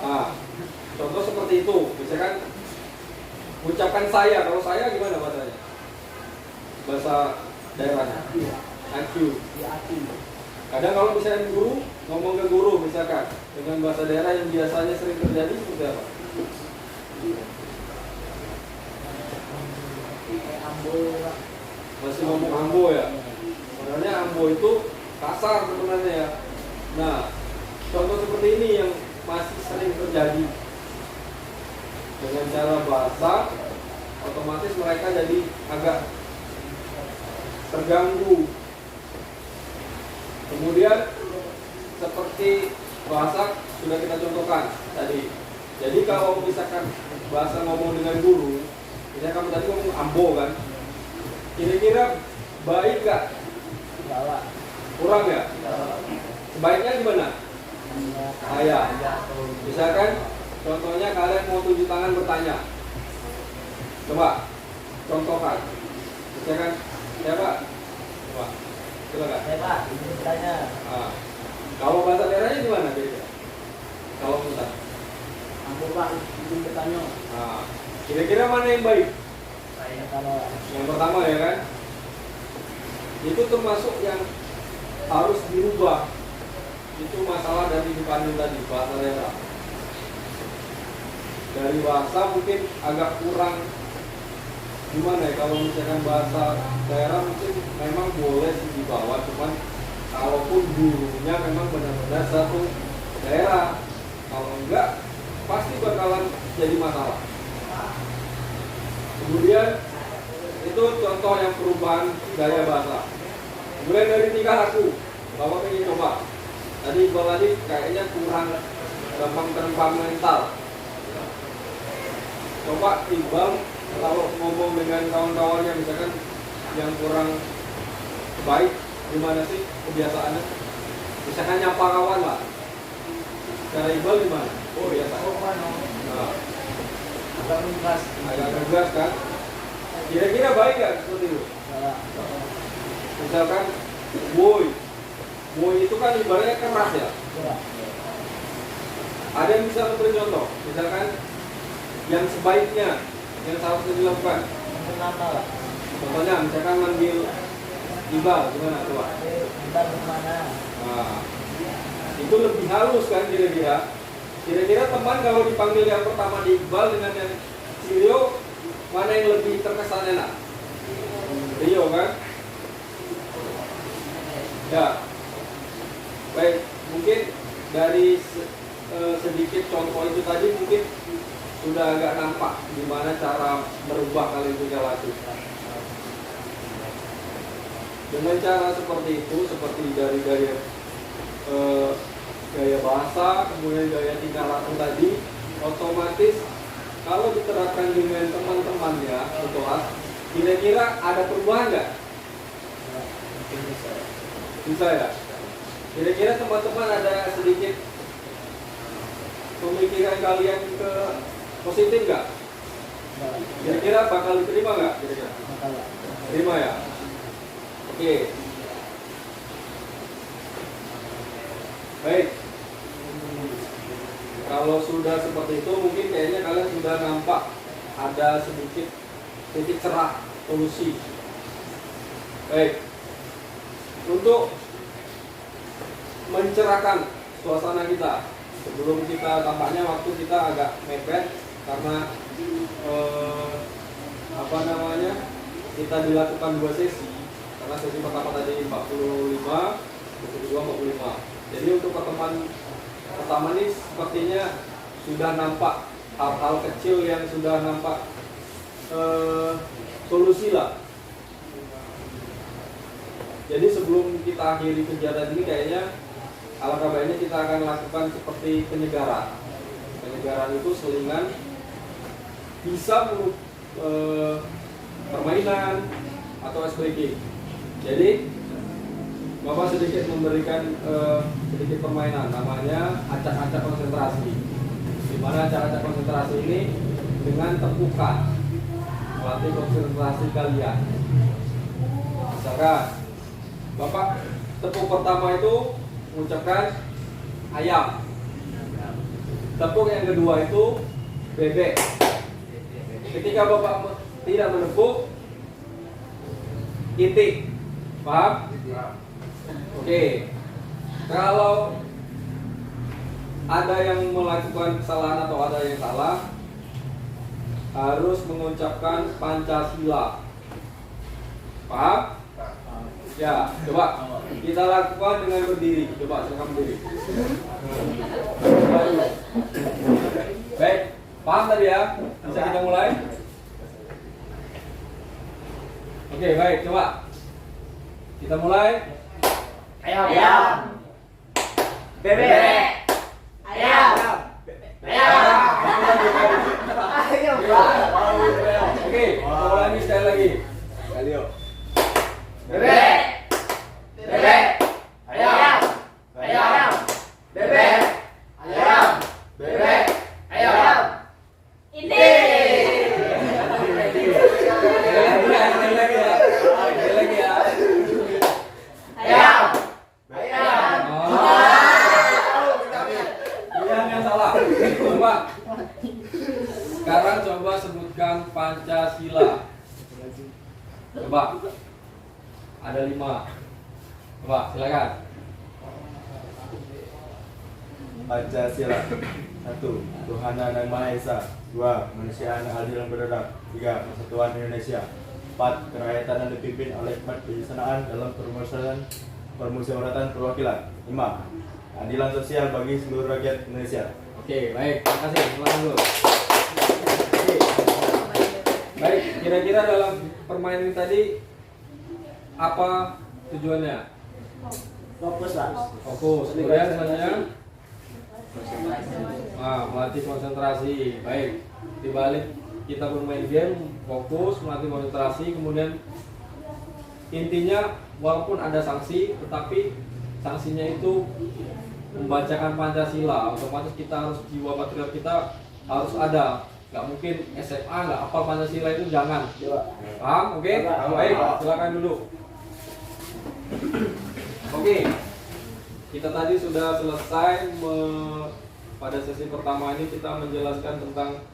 Nah, contoh seperti itu, misalkan ucapkan saya, kalau saya gimana bahasanya? Bahasa daerahnya? Aku. Kadang kalau misalnya guru, ngomong ke guru misalkan dengan bahasa daerah yang biasanya sering terjadi seperti apa? Masih ngomong ambo ya? Sebenarnya ambo itu kasar sebenarnya ya. Nah, contoh seperti ini yang masih sering terjadi. Dengan cara bahasa, otomatis mereka jadi agak terganggu. Kemudian seperti bahasa sudah kita contohkan tadi. Jadi kalau misalkan bahasa ngomong dengan guru, misalnya kamu tadi ngomong ambo kan, kira-kira baik gak? Kurang ya? Sebaiknya gimana? Saya. Misalkan contohnya kalian mau tunjuk tangan bertanya. Coba contohkan. Misalkan siapa? Coba. Silakan. Ini bertanya. Nah, kalau bahasa daerahnya gimana kira-kira? Kalau kita. Ampun Pak, izin bertanya. Nah, kira-kira mana yang baik? Yang pertama ya kan? Itu termasuk yang harus dirubah. Itu masalah dari dipandu tadi, bahasa daerah. Dari bahasa mungkin agak kurang gimana ya, kalau misalkan bahasa daerah mungkin memang boleh sih dibawa, cuman kalaupun gurunya memang benar-benar satu daerah, kalau enggak pasti bakalan jadi masalah. Kemudian itu contoh yang perubahan gaya bahasa. Kemudian dari tingkah laku, Bapak ingin coba. Tadi Iqbal tadi kayaknya kurang gampang temperamental. Coba Iqbal kalau ngomong dengan kawan-kawannya misalkan yang kurang baik, gimana sih kebiasaannya? Misalkan nyapa kawan lah. Cara Iqbal gimana? Oh biasa. Nah, agak tegas kan? Kira-kira baik gak seperti itu? Misalkan boy itu kan ibaratnya keras ya. Ada yang bisa memberi contoh, misalkan yang sebaiknya yang seharusnya dilakukan. Contohnya misalkan manggil Iqbal gimana coba? Nah, itu lebih halus kan kira-kira. Kira-kira teman kalau dipanggil yang pertama di Iqbal dengan yang si Rio, mana yang lebih terkesan enak? Rio kan? Ya. Baik, mungkin dari sedikit contoh itu tadi mungkin sudah agak nampak gimana cara merubah kalian tingkah laku. Dengan cara seperti itu, seperti dari gaya bahasa, kemudian gaya tingkah laku tadi, otomatis kalau diterapkan dengan teman-temannya di kelas, kira-kira ada perubahan nggak? Bisa ya? Kira-kira teman-teman ada sedikit pemikiran kalian ke positif nggak? Kira-kira bakal diterima nggak? Kira-kira? Terima ya? Oke. Baik. Kalau sudah seperti itu, mungkin kayaknya kalian sudah nampak ada sedikit titik cerah solusi. Baik. Untuk mencerahkan suasana kita, sebelum kita tampaknya waktu kita agak mepet karena kita dilakukan 2 sesi, karena sesi pertama tadi 45, sesi kedua 45. Jadi untuk pertemuan pertama ini sepertinya sudah nampak hal-hal kecil yang sudah nampak solusi lah. Jadi sebelum kita akhiri kegiatan ini kayaknya alangkah baiknya kita akan lakukan seperti penyegaran. Penyegaran itu selingan bisa permainan atau ice breaking. Jadi Bapak sedikit memberikan sedikit permainan namanya acak-acak konsentrasi. Di mana acak-acak konsentrasi ini dengan tepukan melatih konsentrasi kalian. Misalkan Bapak tepuk pertama itu mengucapkan ayam. Tepuk yang kedua itu bebek. Ketika Bapak tidak menepuk, itik. Paham? Oke. Kalau ada yang melakukan kesalahan atau ada yang salah, harus mengucapkan Pancasila. Paham? Ya, coba kita lakukan dengan berdiri. Coba silakan berdiri. Baik, paham tadi ya? Bisa kita mulai? Oke, baik, coba kita mulai. Ayam. Bebek. Ayam. Ayam. Oke, kita ulangi sekali lagi. Sekali yuk. Bebek. Bebek. Ayam. Ayam. Bebek. Ayam. Bebek. Ayam. Ini. Sekali lagi ya. Sekali lagi ya. Ayam. Ayam. Yang salah. Coba. Sekarang coba sebutkan Pancasila. Coba. Ada 5. Coba silakan. Pancasila. 1. Tuhanan yang Maha Esa. 2. Kemanusiaan yang adil dan beradab. 3. Persatuan Indonesia. 4. Kerakyatan yang dipimpin oleh hikmat kebijaksanaan dalam permusyawaratan perwakilan. 5. Keadilan sosial bagi seluruh rakyat Indonesia. Oke, baik. Terima kasih. Silakan dulu. Oke. Baik, kira-kira dalam permainan ini tadi apa tujuannya? Fokus lah. Fokus. Kemudian selanjutnya melatih konsentrasi. Baik. Di balik kita bermain game, fokus, melatih konsentrasi, kemudian intinya walaupun ada sanksi, tetapi sanksinya itu membacakan Pancasila. Otomatis kita harus, jiwa patriot kita harus ada. Gak mungkin SMA nggak hafal Pancasila, itu jangan. Paham? Oke? Baik, silakan dulu. Oke. Kita tadi sudah selesai pada sesi pertama ini kita menjelaskan tentang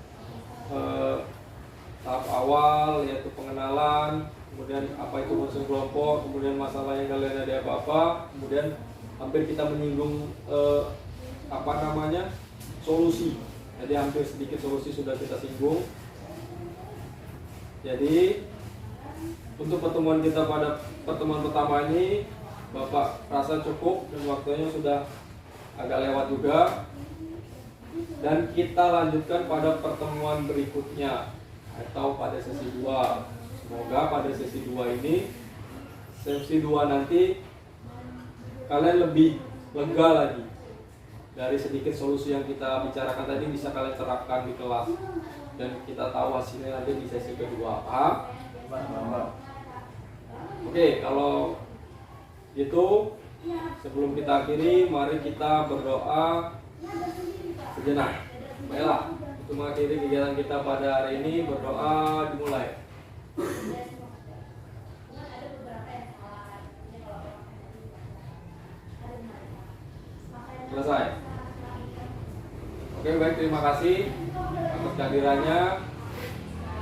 tahap awal, yaitu pengenalan, kemudian apa itu musuh kelompok, kemudian masalah yang kalian ada apa-apa, kemudian hampir kita menyinggung solusi. Jadi hampir sedikit solusi sudah kita singgung. Jadi untuk pertemuan kita pada pertemuan pertama ini, Bapak rasa cukup dan waktunya sudah agak lewat juga. Dan kita lanjutkan pada pertemuan berikutnya atau pada sesi 2. Semoga pada sesi 2 ini, sesi 2 nanti kalian lebih lega lagi dari sedikit solusi yang kita bicarakan tadi, bisa kalian terapkan di kelas dan kita tahu hasilnya nanti di sesi kedua. Paham? Oke, kalau gitu sebelum kita akhiri, mari kita berdoa sejenak. Baiklah, untuk mengakhiri kegiatan kita pada hari ini, berdoa dimulai. Selesai. Oke, baik, terima kasih atas kehadirannya.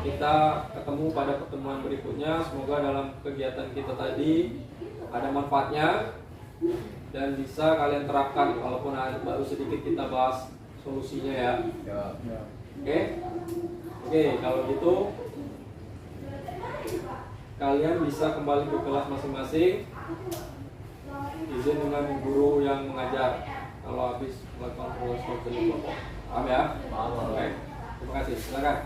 Kita ketemu pada pertemuan berikutnya. Semoga dalam kegiatan kita tadi ada manfaatnya dan bisa kalian terapkan, walaupun baru sedikit kita bahas solusinya ya. Oke, kalau gitu kalian bisa kembali ke kelas masing-masing. Izin dengan guru yang mengajar. kalau habis melakukan proses konseling kelompok. Paham ya? Paham. Oke. Terima kasih. Silakan.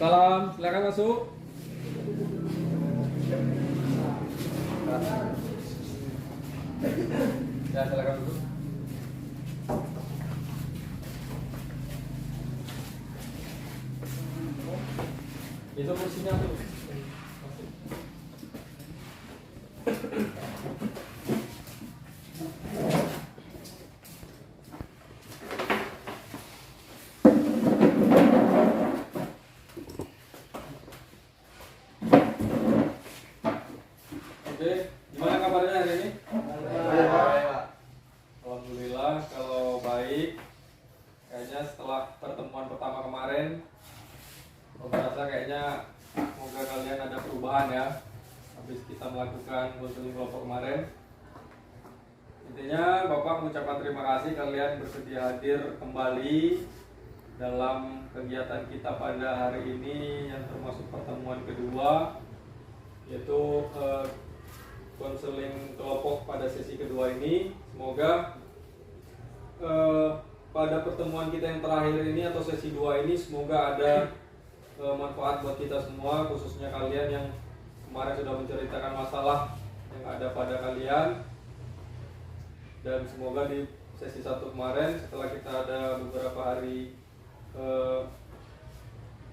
Salam, silakan masuk. Ya, silakan duduk. Itu kursinya tuh. Oke, gimana kabarnya hari ini? Alhamdulillah kalau baik. Kayaknya setelah pertemuan pertama kemarin, aku merasa kayaknya semoga kalian ada perubahan ya. Habis kita melakukan konseling kelompok kemarin. Intinya Bapak mengucapkan terima kasih kalian bersedia hadir kembali dalam kegiatan kita pada hari ini yang termasuk pertemuan kedua, yaitu konseling kelompok pada sesi kedua ini. Semoga pada pertemuan kita yang terakhir ini atau sesi 2 ini semoga ada manfaat buat kita semua, khususnya kalian yang kemarin sudah menceritakan masalah yang ada pada kalian. Dan semoga di sesi 1 kemarin setelah kita ada beberapa hari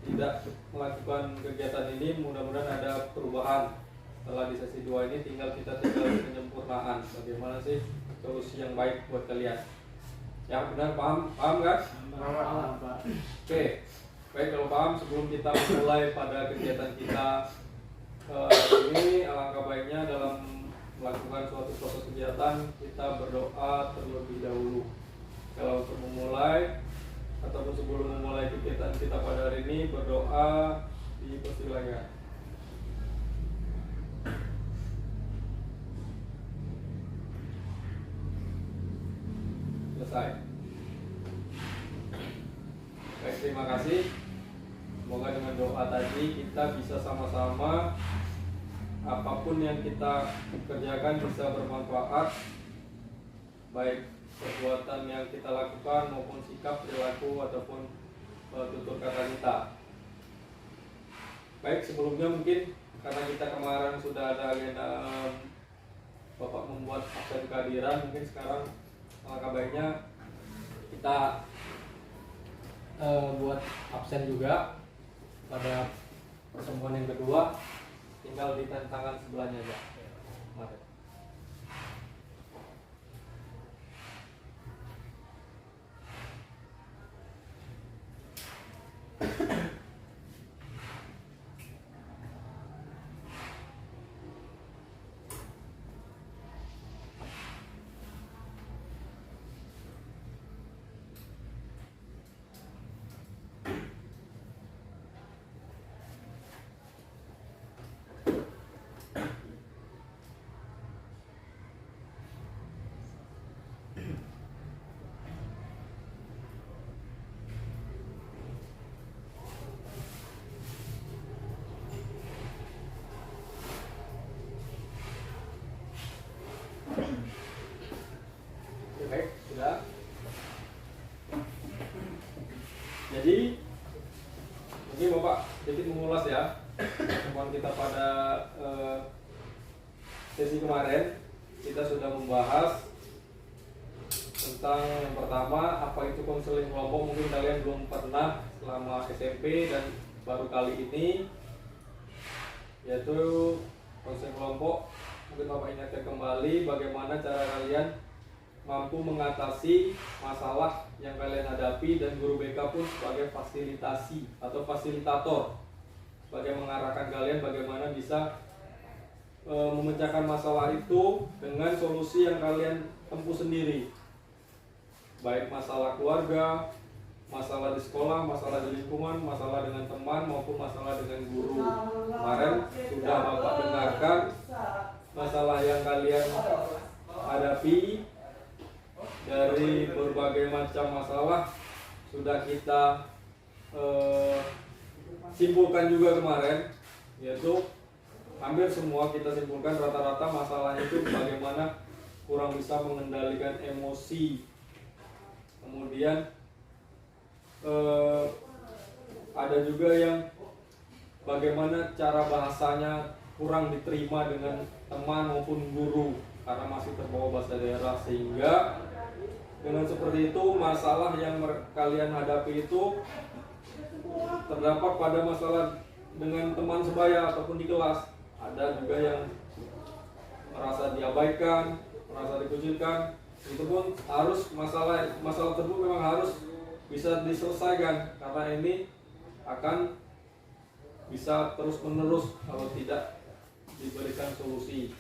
tidak melakukan kegiatan ini, mudah-mudahan ada perubahan. Setelah di sesi 2 ini tinggal penyempurnaan bagaimana sih solusi yang baik buat kalian. Yang benar paham kan? Paham, Pak. Oke, baik kalau paham sebelum kita mulai pada kegiatan kita ini, alangkah baiknya dalam melakukan suatu proses kegiatan kita berdoa terlebih dahulu. Kalau untuk memulai ataupun sebelum memulai kegiatan kita pada hari ini, berdoa dipersilakan. Selesai. Baik, terima kasih. Semoga dengan doa tadi kita bisa sama-sama apapun yang kita kerjakan bisa bermanfaat, baik perbuatan yang kita lakukan maupun sikap, perilaku ataupun tutur kata kita. Baik, sebelumnya mungkin karena kita kemarin sudah ada agenda Bapak membuat absen kehadiran, mungkin sekarang alangkah baiknya kita buat absen juga pada pertemuan yang kedua, tinggal di tangan sebelahnya aja. Mari. Baik, sudah. Jadi mungkin Bapak sedikit mengulas ya pertemuan kita pada sesi kemarin. Kita sudah membahas tentang yang pertama, apa itu konseling kelompok. Mungkin kalian belum pernah selama SMP dan baru kali ini, yaitu konseling kelompok. Mungkin Bapak ingatkan kembali bagaimana cara kalian mampu mengatasi masalah yang kalian hadapi, dan guru BK pun sebagai fasilitasi atau fasilitator sebagai mengarahkan kalian bagaimana bisa memecahkan masalah itu dengan solusi yang kalian tempuh sendiri, baik masalah keluarga, masalah di sekolah, masalah di lingkungan, masalah dengan teman maupun masalah dengan guru. Kemarin sudah Bapak dengarkan masalah yang kalian hadapi dari berbagai macam masalah sudah kita simpulkan juga kemarin, yaitu hampir semua kita simpulkan rata-rata masalahnya itu bagaimana kurang bisa mengendalikan emosi. Kemudian ada juga yang bagaimana cara bahasanya kurang diterima dengan teman maupun guru karena masih terbawa bahasa daerah, sehingga dengan seperti itu masalah yang kalian hadapi itu terdapat pada masalah dengan teman sebaya ataupun di kelas. Ada juga yang merasa diabaikan, merasa dikucilkan. Itu pun harus masalah tersebut memang harus bisa diselesaikan, karena ini akan bisa terus menerus kalau tidak diberikan solusi.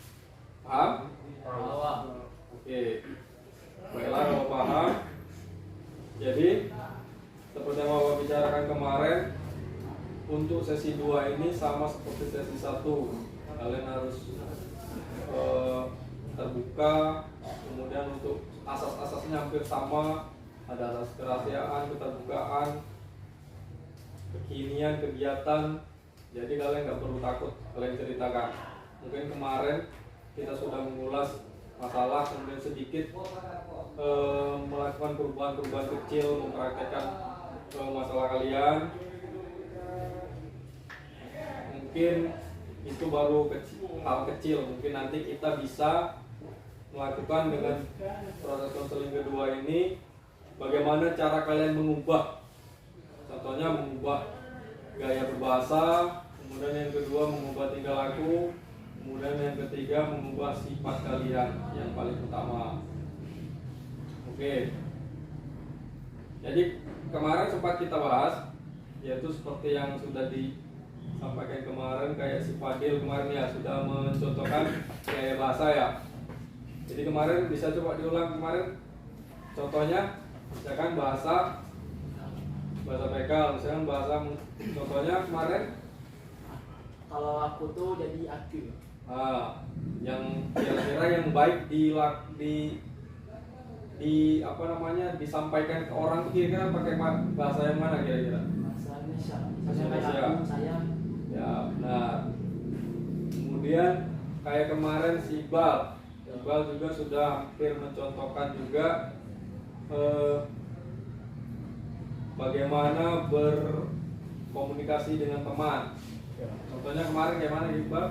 Paham? Oke. Baiklah, kalau paham. Jadi seperti yang Bapak bicarakan kemarin, untuk sesi 2 ini sama seperti sesi 1. Kalian harus terbuka, kemudian untuk asas-asasnya hampir sama. Ada asas kerahasiaan, keterbukaan, kekinian, kegiatan. Jadi kalian nggak perlu takut, kalian ceritakan. Mungkin kemarin kita sudah mengulas masalah, kemudian sedikit melakukan perubahan-perubahan kecil, mempraktekkan masalah kalian. Mungkin itu baru hal kecil. Mungkin nanti kita bisa melakukan dengan proses konseling kedua ini, bagaimana cara kalian mengubah. Contohnya mengubah gaya berbahasa, kemudian yang kedua mengubah tingkah laku, kemudian yang ketiga mengubah sifat kalian yang paling utama. Oke. Jadi kemarin sempat kita bahas, yaitu seperti yang sudah disampaikan kemarin, kayak si Fadil kemarin ya sudah mencontohkan gaya bahasa ya. Jadi kemarin bisa coba diulang kemarin contohnya, misalkan bahasa bekal, misalkan bahasa contohnya kemarin. Kalau aku tuh jadi aku. Yang kira-kira yang baik apa namanya disampaikan ke orang itu kira-kira pakai bahasa yang mana kira-kira? Bahasa Indonesia. Bahasa Indonesia. Saya. Ya, benar. Kemudian kayak kemarin si Iqbal juga sudah hampir mencontohkan juga bagaimana berkomunikasi dengan teman. Contohnya kemarin kayak mana Iqbal?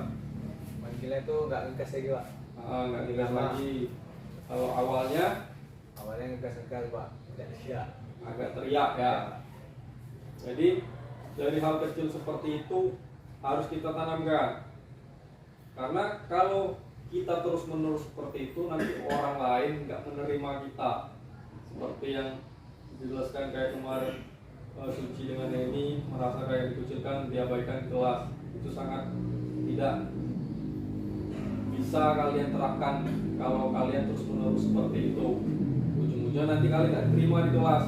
Manggilnya tuh nggak ngegas lagi Pak. Nggak jelas lagi. Kalau awalnya ngegas Pak, agak teriak ya. Jadi dari hal kecil seperti itu harus kita tanamkan. Karena kalau kita terus menerus seperti itu, nanti orang lain nggak menerima kita. Seperti yang dijelaskan kayak kemarin, Suci dengan Neni merasa kayak dikucilkan, diabaikan di kelas. Itu sangat tidak bisa kalian terapkan kalau kalian terus menerus seperti itu. Ujung-ujungnya nanti kalian nggak diterima di kelas.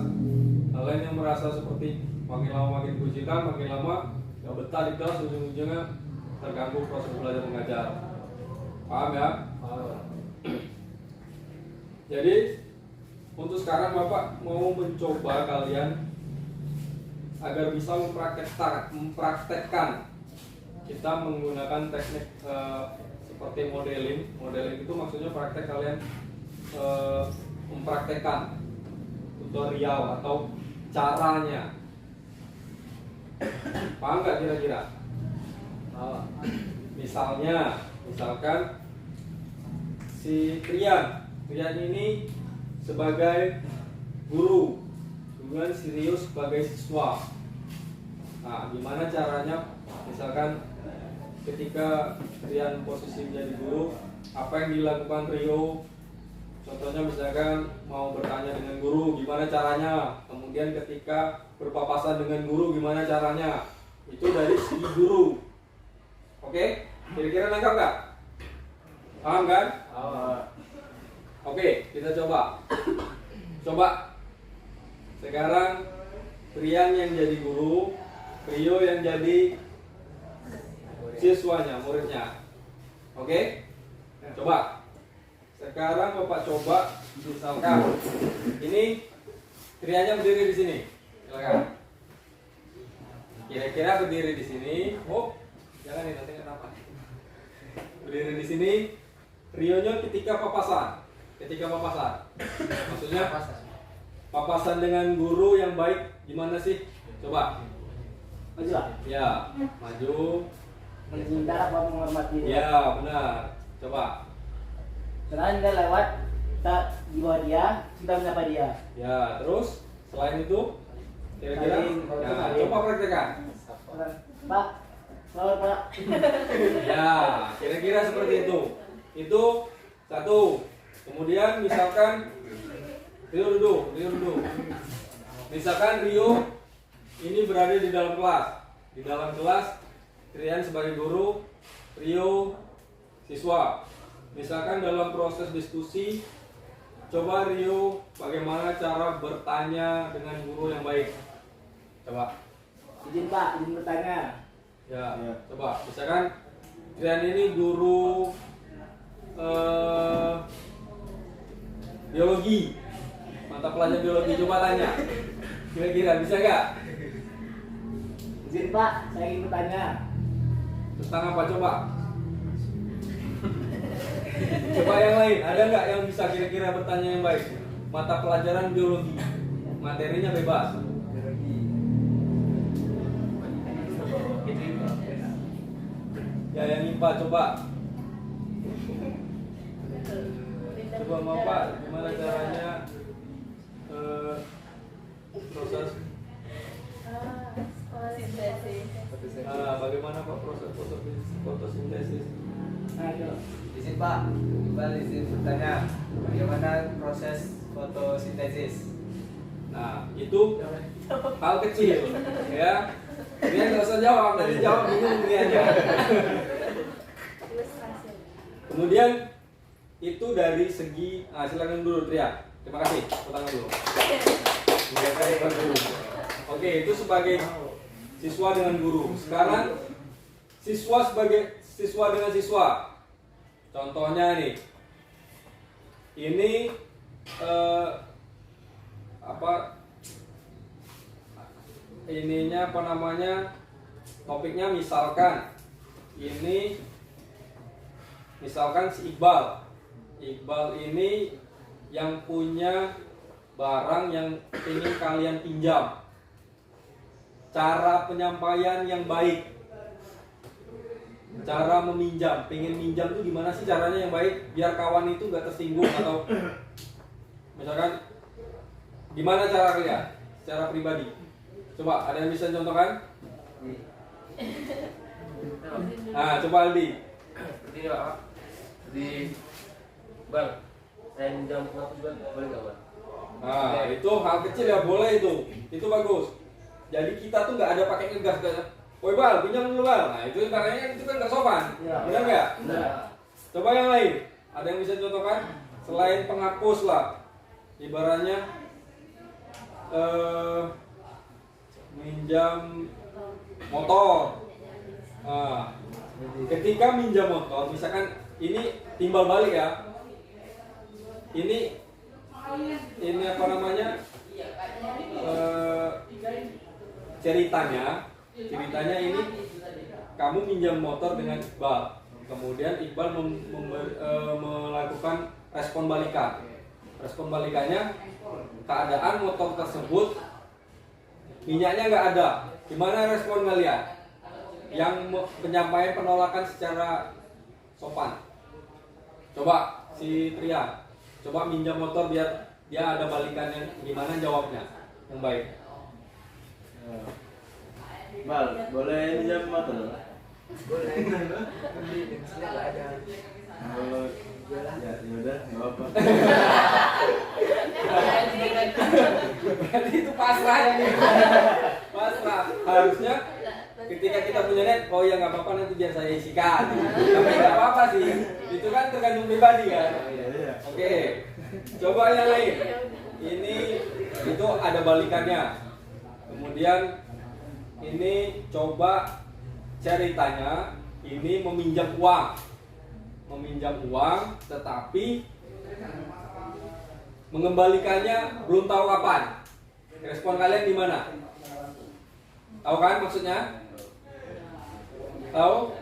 Kalian yang merasa seperti makin lama makin dikucilkan, makin lama nggak betah di kelas, ujung-ujungnya terganggu proses belajar mengajar. Paham ya? Jadi untuk sekarang Bapak mau mencoba kalian agar bisa mempraktekkan. Kita menggunakan teknik seperti modeling. Modeling itu maksudnya praktek kalian mempraktekkan tutorial atau caranya. Paham nggak kira-kira? Misalkan si Rian ini sebagai guru, kemudian serius sebagai siswa. Nah, gimana caranya? Misalkan ketika Rian posisi menjadi guru, apa yang dilakukan Rio? Contohnya misalkan mau bertanya dengan guru, gimana caranya? Kemudian ketika berpapasan dengan guru, gimana caranya? Itu dari segi guru. Oke? Kira-kira nangkap nggak? Paham kan? Oke, kita coba. Sekarang Rian yang jadi guru, Rio yang jadi siswanya, muridnya. Oke? Coba. Sekarang Bapak coba misalkan ini Riannya berdiri di sini. Silakan. Kira-kira berdiri di sini. Oh, jangan nih nanti kenapa. Berdiri di sini. Rionya ketika papasan. Maksudnya papasan dengan guru yang baik gimana sih? Coba. Maju lah. Ya, maju. Menghindar apa menghormati? Ya, benar. Coba. Sekarang kita lewat, kita di bawah dia, kita menyapa dia. Ya, terus selain itu kira-kira ya, coba praktekkan. Pak, selamat Pak. Ya, kira-kira seperti itu. Itu satu. Kemudian misalkan Rio duduk. Misalkan Rio ini berada di dalam kelas. Di dalam kelas, Rian sebagai guru, Rio siswa. Misalkan dalam proses diskusi, coba Rio bagaimana cara bertanya dengan guru yang baik. Coba. Izin Pak, izin bertanya. Ya, coba. Misalkan Rian ini guru biologi, mata pelajaran biologi, coba tanya. Kira-kira bisa nggak? Izin Pak, saya ingin bertanya. Tentang apa coba? Coba yang lain, ada nggak yang bisa kira-kira bertanya yang baik? Mata pelajaran biologi, materinya bebas. Ya yang IPA coba. Coba mau Pak, gimana caranya proses bagaimana Pak proses fotosintesis? Ayo. Izin Pak, Iqbal izin bertanya, bagaimana proses fotosintesis? Nah, itu hal kecil, ya. Dia nggak usah jawab, nanti jawab bingung dia aja. Kemudian itu dari segi, silakan dulu Tria. Terima kasih, tangan dulu. Oke, itu sebagai siswa dengan guru. Sekarang siswa sebagai siswa dengan siswa. Contohnya nih, ini ininya apa namanya, topiknya misalkan ini, misalkan si Iqbal ini yang punya barang yang ingin kalian pinjam, cara penyampaian yang baik, cara meminjam, pengen minjam tuh gimana sih caranya yang baik biar kawan itu nggak tersinggung, atau misalkan gimana cara kalian secara pribadi? Coba ada yang bisa contohkan? Nah, coba Aldi. Seperti ini Pak. Bang, saya minjam penghapus Bang, boleh nggak Bang? Nah, itu hal kecil ya, boleh itu bagus. Jadi kita tuh nggak ada pakai ngegas kayak, woi Bal, pinjam dulu Bal. Nah itu caranya itu kan nggak sopan, benar nggak? Coba yang lain, ada yang bisa contohkan? Selain penghapus lah, ibaratnya minjam motor. Nah, ketika minjam motor, misalkan ini timbal balik ya. Ini apa namanya? Ceritanya ini kamu minjam motor dengan Iqbal, kemudian Iqbal melakukan respon balikan. Respon balikannya, keadaan motor tersebut minyaknya nggak ada. Gimana respon kalian? Yang penyampaian penolakan secara sopan. Coba si Tria, coba minjam motor biar dia ada balikannya. Gimana jawabnya yang baik? Bal, boleh pinjam motor? Boleh. Di sini nggak ada. Kalau ya udah, nggak apa. Berarti itu pasrah ya nih. Pasrah. Harusnya ketika kita punya net, oh ya nggak apa-apa nanti biar saya isikan. Tapi nggak apa-apa sih. Itu kan tergantung pribadi kan. Oke. Coba yang lain. Ini itu ada balikannya. Kemudian ini coba ceritanya ini meminjam uang, tetapi mengembalikannya belum tahu kapan. Respon kalian gimana? Tahu kan maksudnya? Tahu?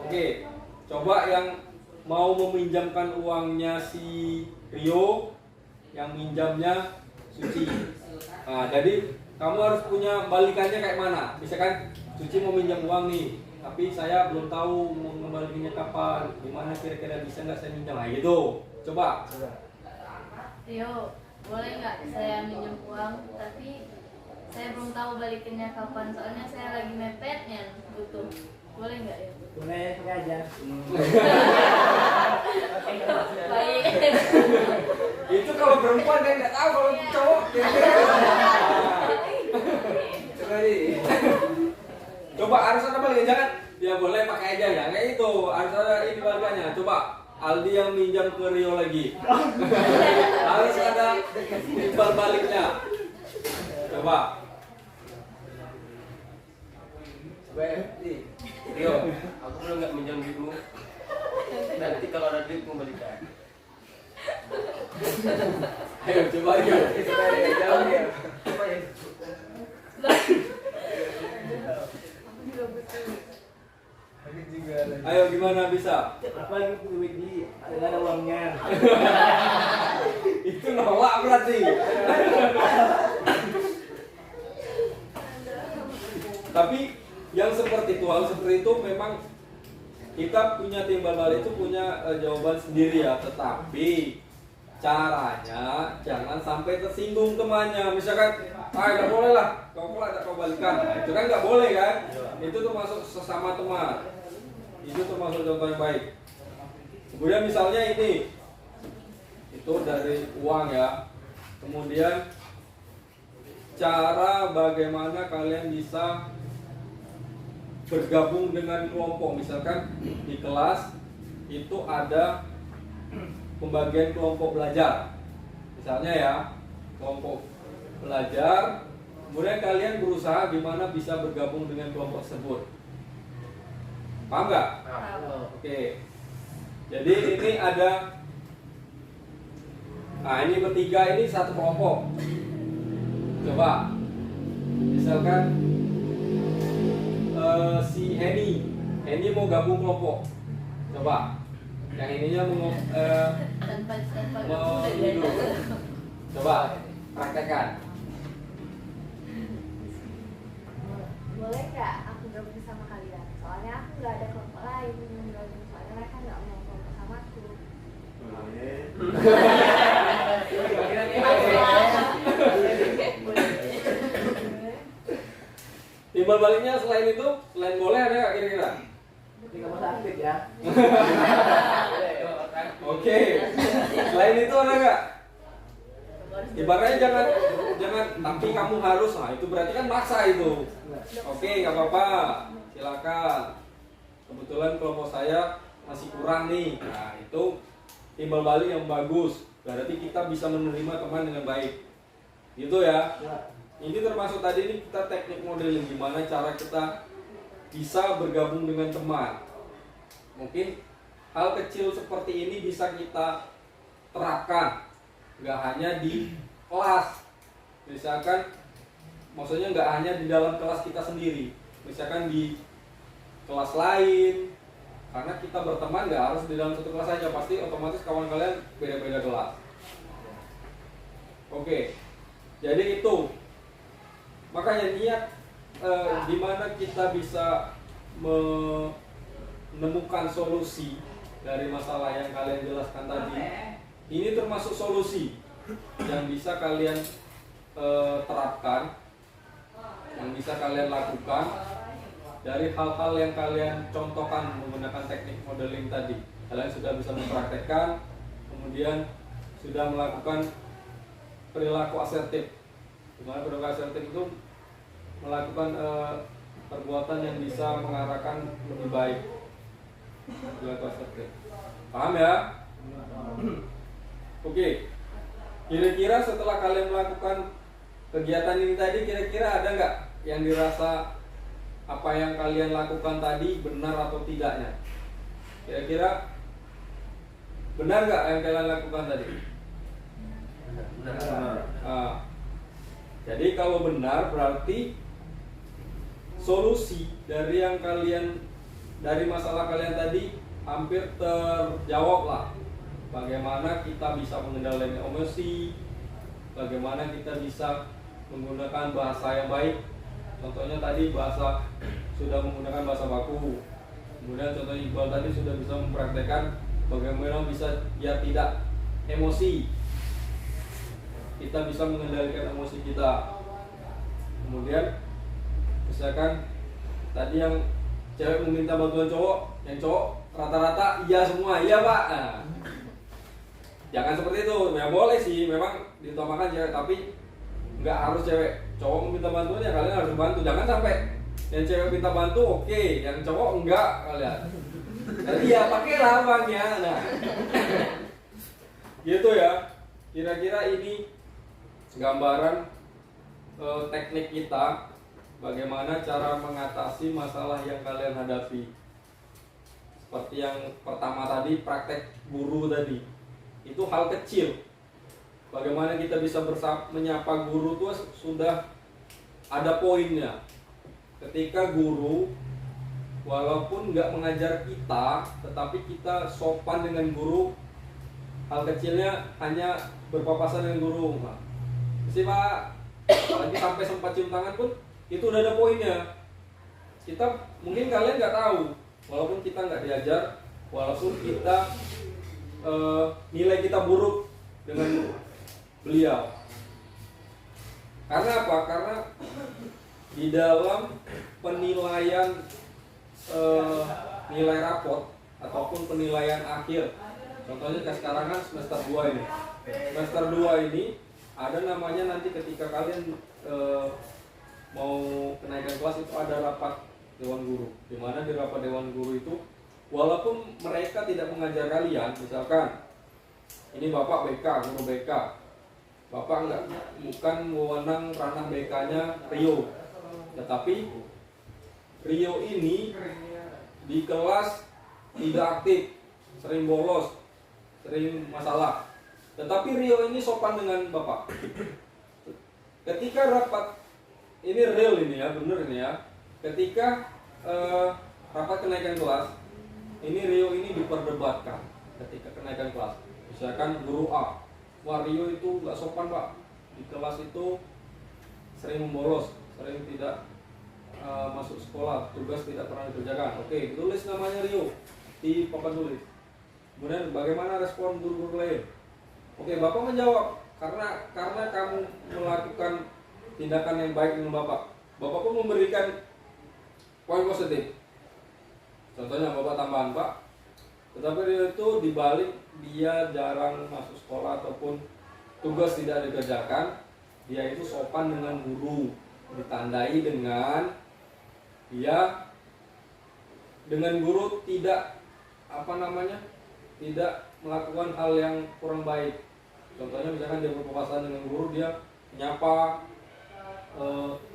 Oke. Coba yang mau meminjamkan uangnya si Rio, yang minjamnya Suci. Nah, jadi kamu harus punya balikannya kayak mana? Misalkan Suci mau minjam uang nih, tapi saya belum tahu mau mengembalikannya kapan. Gimana kira-kira bisa nggak saya minjam? Nah, gitu. Coba. Rio, boleh nggak saya minjem uang, tapi saya belum tahu balikinnya kapan, soalnya saya lagi mepetnya butuh. Boleh nggak ya? Boleh, pakai aja. Baik. Itu kalau perempuan kan nggak tahu, kalau cowok Coba nih. coba harus ada balikan, jangan ya boleh pakai aja ya kayak itu, harus ada ini balikannya. Coba Aldi yang minjam ke Rio lagi harus ada timbal baliknya. Coba Nih, Rio, aku belum nggak minjam duitmu. Nanti kalau ada duit kembalikan. ayo coba Rio. Jauh ya. Ayo gimana bisa? Apa lagi duit di ada uangnya? Itu nolak berarti. Tapi yang seperti itu, hal seperti itu memang kita punya timbal balik itu punya jawaban sendiri ya, tetapi caranya jangan sampai tersinggung temannya. Misalkan, nggak boleh lah, kau ada kau balikan. Nah, itu kan nggak boleh kan? Itu termasuk sesama teman. Itu termasuk contoh yang baik. Kemudian misalnya ini, itu dari uang ya. Kemudian cara bagaimana kalian bisa bergabung dengan kelompok. Misalkan di kelas itu ada pembagian kelompok belajar. Misalnya ya, kelompok belajar. Kemudian kalian berusaha gimana bisa bergabung dengan kelompok tersebut. Paham nggak? Oke. Jadi ini ada, nah ini bertiga ini satu kelompok. Coba, misalkan si Henny mau gabung kelompok. Coba, yang ininya mau ini dulu. Coba praktekkan. Boleh nggak aku gabung sama kalian? Soalnya aku nggak ada kelompok lain yang gabung, soalnya mereka nggak mau kelompok sama aku. Timbal baliknya selain itu, selain boleh ada nggak kira-kira? Ini kamu sakit ya? Oke. Selain itu ada nggak? Ibaratnya jangan tapi kamu harus, nah itu berarti kan maksa itu. Oke, nggak apa-apa, silakan. Kebetulan kelompok saya masih kurang nih. Nah itu timbal balik yang bagus. Berarti kita bisa menerima teman dengan baik. Gitu ya. Ini termasuk tadi ini kita teknik modeling, gimana cara kita bisa bergabung dengan teman. Mungkin hal kecil seperti ini bisa kita terapkan, nggak hanya di kelas. Misalkan, maksudnya nggak hanya di dalam kelas kita sendiri. Misalkan di kelas lain, karena kita berteman nggak harus di dalam satu kelas saja, pasti otomatis kawan kalian beda-beda kelas. Oke, jadi itu. Makanya niat gimana kita bisa menemukan solusi dari masalah yang kalian jelaskan tadi. Ini termasuk solusi yang bisa kalian terapkan, yang bisa kalian lakukan dari hal-hal yang kalian contohkan menggunakan teknik modeling tadi. Kalian sudah bisa mempraktekkan, kemudian sudah melakukan perilaku asertif. Dimana perilaku asertif itu melakukan perbuatan yang bisa mengarahkan lebih baik. Perilaku asertif. Paham ya? Oke. Kira-kira setelah kalian melakukan kegiatan ini tadi kira-kira ada nggak yang dirasa apa yang kalian lakukan tadi benar atau tidaknya? Kira-kira benar nggak yang kalian lakukan tadi? Benar. Ah, jadi kalau benar berarti solusi dari yang kalian, dari masalah kalian tadi hampir terjawab lah. Bagaimana kita bisa mengendalikan emosi, bagaimana kita bisa menggunakan bahasa yang baik. Contohnya tadi bahasa, sudah menggunakan bahasa baku. Kemudian contoh Iqbal tadi sudah bisa mempraktekkan bagaimana bisa biar tidak emosi. Kita bisa mengendalikan emosi kita. Kemudian misalkan tadi yang cewek meminta bantuan cowok, yang cowok rata-rata iya semua, iya pak. Nah, jangan seperti itu. Ya boleh sih, memang diutamakan cewek, tapi nggak harus cewek. Cowok meminta bantuan ya kalian harus bantu. Jangan sampai yang cewek minta bantu oke, yang cowok enggak kalian. Jadi ya pakailah abangnya. Nah, gitu ya. Kira-kira ini gambaran teknik kita bagaimana cara mengatasi masalah yang kalian hadapi. Seperti yang pertama tadi, praktek guru tadi. Itu hal kecil. Bagaimana kita bisa menyapa guru itu sudah ada poinnya. Ketika guru walaupun nggak mengajar kita, tetapi kita sopan dengan guru, hal kecilnya hanya berpapasan dengan guru. Mesti pak, apalagi sampai sempat cium tangan pun itu udah ada poinnya. Kita mungkin kalian nggak tahu, walaupun kita nggak diajar, walaupun kita nilai kita buruk dengan beliau. Karena apa? Karena di dalam penilaian nilai raport ataupun penilaian akhir, contohnya kayak sekarang kan semester 2 ini. Semester 2 ini ada namanya nanti ketika kalian mau kenaikan kelas itu ada rapat dewan guru. Di mana di rapat dewan guru itu walaupun mereka tidak mengajar kalian, misalkan ini Bapak BK, guru BK. Bapak bukan wewenang ranah BK-nya Rio. Tetapi Rio ini di kelas tidak aktif, sering bolos, sering masalah. Tetapi Rio ini sopan dengan Bapak. Ketika rapat, ini real ini ya, bener ini ya. Ketika rapat kenaikan kelas, ini Rio ini diperdebatkan ketika kenaikan kelas. Misalkan guru A, wah Rio itu nggak sopan pak, di kelas itu sering membolos, sering tidak masuk sekolah, tugas tidak pernah dikerjakan. Oke, tulis namanya Rio di papan tulis. Kemudian bagaimana respon guru-guru lain? Oke, Bapak menjawab, karena kamu melakukan tindakan yang baik dengan Bapak. Bapak pun memberikan poin positif. Contohnya Bapak tambahan, Pak. Tetapi Rio itu dibalik dia jarang masuk sekolah ataupun tugas tidak dikerjakan, dia itu sopan dengan guru, ditandai dengan dia dengan guru tidak tidak melakukan hal yang kurang baik. Contohnya misalkan dia berpapasan dengan guru, dia menyapa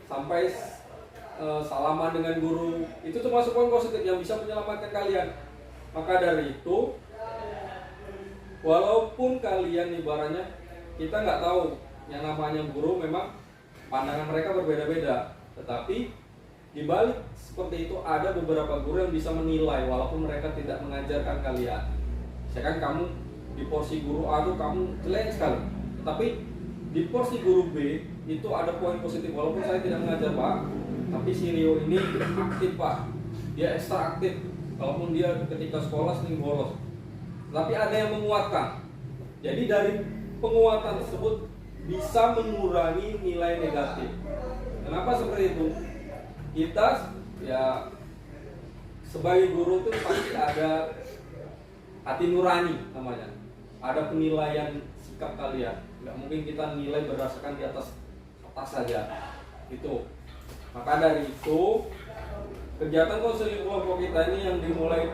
sampai salaman dengan guru, itu termasuk poin positif yang bisa menyelamatkan kalian. Maka dari itu, walaupun kalian ibaratnya kita nggak tahu yang namanya guru, memang pandangan mereka berbeda-beda, tetapi di balik seperti itu ada beberapa guru yang bisa menilai walaupun mereka tidak mengajarkan kalian. Misalkan kamu di porsi guru A itu kamu jelek sekali, tetapi di porsi guru B itu ada poin positif. Walaupun saya tidak mengajar Pak, tapi si Rio ini aktif Pak, dia ekstra aktif. Walaupun dia ketika sekolah sering bolos, tapi ada yang menguatkan. Jadi dari penguatan tersebut bisa mengurangi nilai negatif. Kenapa seperti itu? Kita ya sebagai guru itu pasti ada hati nurani namanya. Ada penilaian sikap kalian. Nggak mungkin kita nilai berdasarkan di atas saja. Itu. Maka dari itu kegiatan konseling kelompok kita ini yang dimulai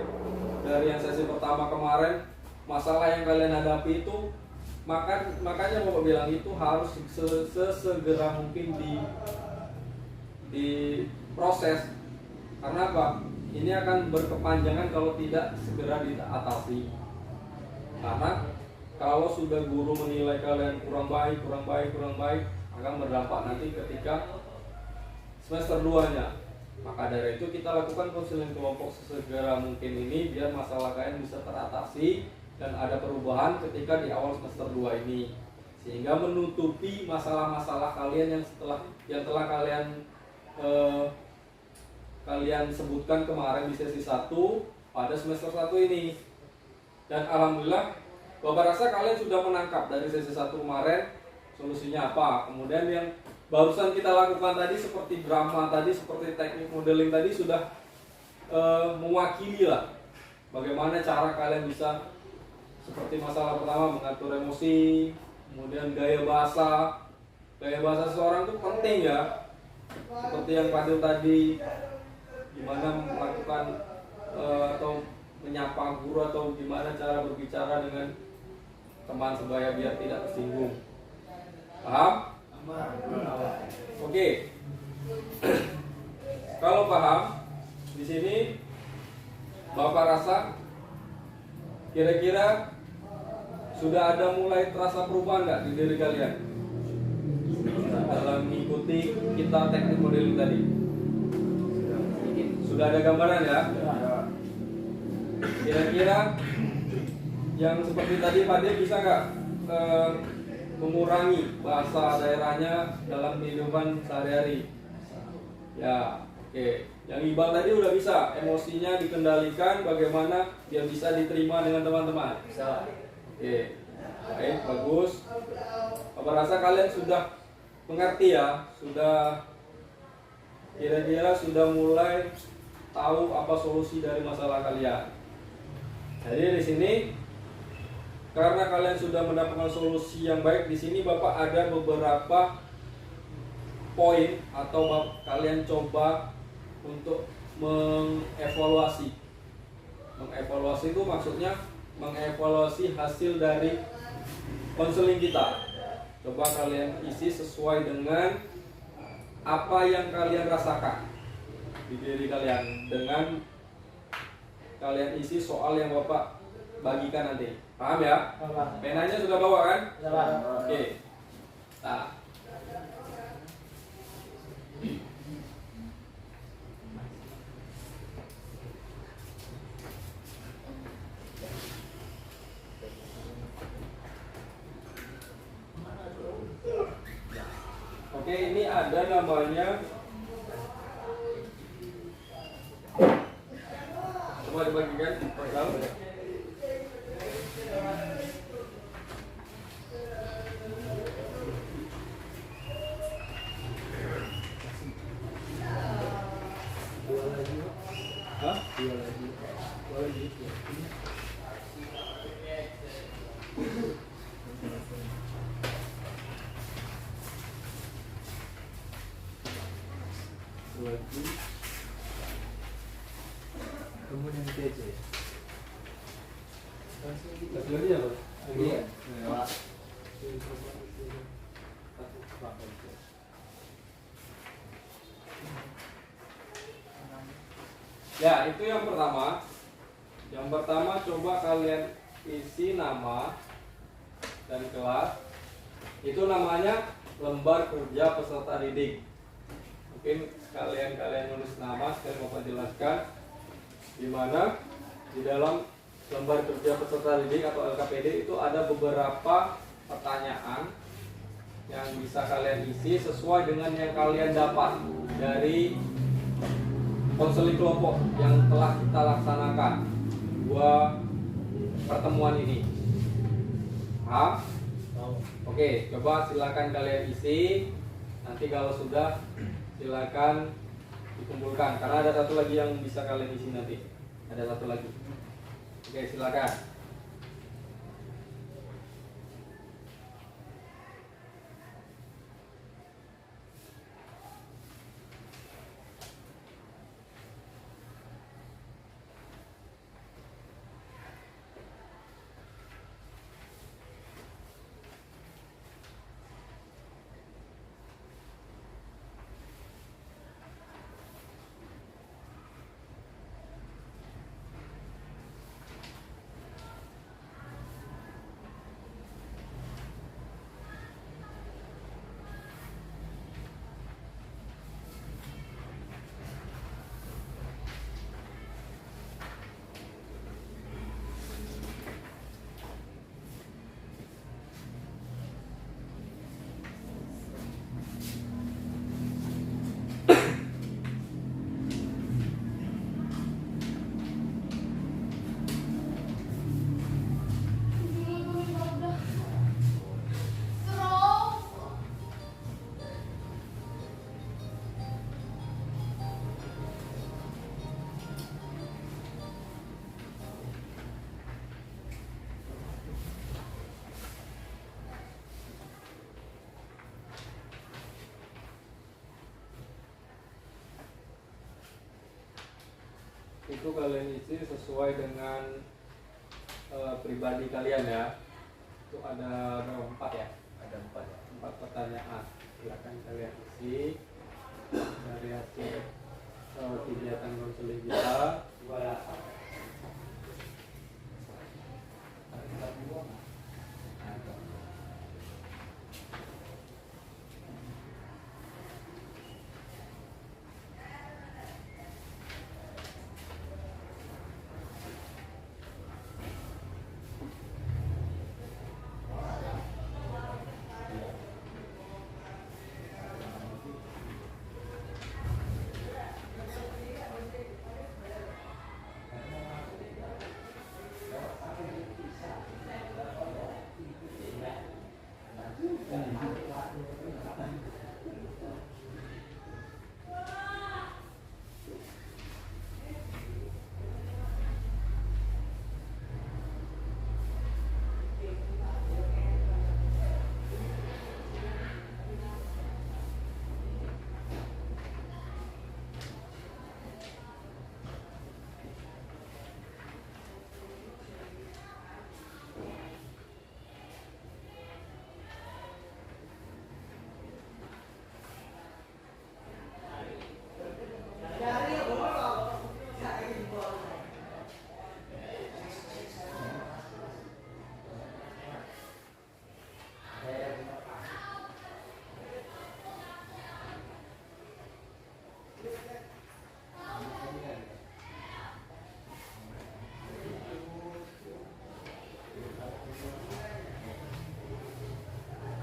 dari yang sesi pertama kemarin, masalah yang kalian hadapi itu makanya Bapak bilang itu harus sesegera mungkin diproses. Karena apa? Ini akan berkepanjangan kalau tidak segera diatasi. Karena kalau sudah guru menilai kalian kurang baik, akan berdampak nanti ketika semester 2-nya. Maka dari itu kita lakukan konseling kelompok sesegera mungkin ini biar masalah kalian bisa teratasi dan ada perubahan ketika di awal semester 2 ini, sehingga menutupi masalah-masalah kalian yang telah kalian sebutkan kemarin di sesi 1 pada semester 1 ini. Dan alhamdulillah Bapak rasa kalian sudah menangkap dari sesi 1 kemarin solusinya apa. Kemudian yang barusan kita lakukan tadi seperti drama tadi, seperti teknik modeling tadi sudah mewakili lah bagaimana cara kalian bisa, seperti masalah pertama mengatur emosi, kemudian gaya bahasa seseorang itu penting ya, seperti yang Fadil tadi, gimana melakukan atau menyapa guru atau gimana cara berbicara dengan teman sebaya biar tidak tersinggung. Paham? Oke. Kalau paham, di sini Bapak rasa kira-kira sudah ada mulai terasa perubahan nggak di diri kalian dalam mengikuti kita teknik modeling tadi? Sudah ada gambaran ya? Kira-kira yang seperti tadi Pak De bisa nggak mengurangi bahasa daerahnya dalam kehidupan sehari-hari? Ya, oke. Yang Iqbal tadi udah bisa, emosinya dikendalikan, bagaimana biar bisa diterima dengan teman-teman. Bisa. Oke, baik, bagus. Apa rasa kalian sudah mengerti ya? Sudah kira-kira sudah mulai tahu apa solusi dari masalah kalian. Jadi di sini karena kalian sudah mendapatkan solusi yang baik, di sini Bapak ada beberapa poin atau kalian coba untuk mengevaluasi. Mengevaluasi itu maksudnya mengevaluasi hasil dari konseling kita. Coba kalian isi sesuai dengan apa yang kalian rasakan di diri kalian, dengan kalian isi soal yang Bapak bagikan nanti. Paham ya? Paham. Penanya sudah bawa kan? Ya, Pak. Oke. Nah. Oke, ini ada namanya, coba dibagikan. Hah? Dua lagi. Kemudian TC. Satu lagi apa? Iya. Ya, itu yang pertama. Yang pertama coba kalian isi nama dan kelas. Itu namanya lembar kerja peserta didik. Mungkin kalian nulis nama, saya mau jelaskan di mana di dalam lembar kerja peserta didik atau LKPD itu ada beberapa pertanyaan yang bisa kalian isi sesuai dengan yang kalian dapat dari konseling kelompok yang telah kita laksanakan 2 pertemuan ini. Paham? Oke, coba silakan kalian isi. Nanti kalau sudah silakan dikumpulkan karena ada satu lagi yang bisa kalian isi nanti. Ada satu lagi. Oke, silakan. itu kalian isi sesuai dengan pribadi kalian ya. Itu ada berapa? 4 ya? Ada 4 ya. 4 pertanyaan. Silakan kalian isi dari hasil kegiatan konseling kita.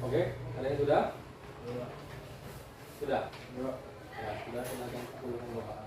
Oke, kalian sudah? Sudah? Ya, sudah, silakan pulang Bapak.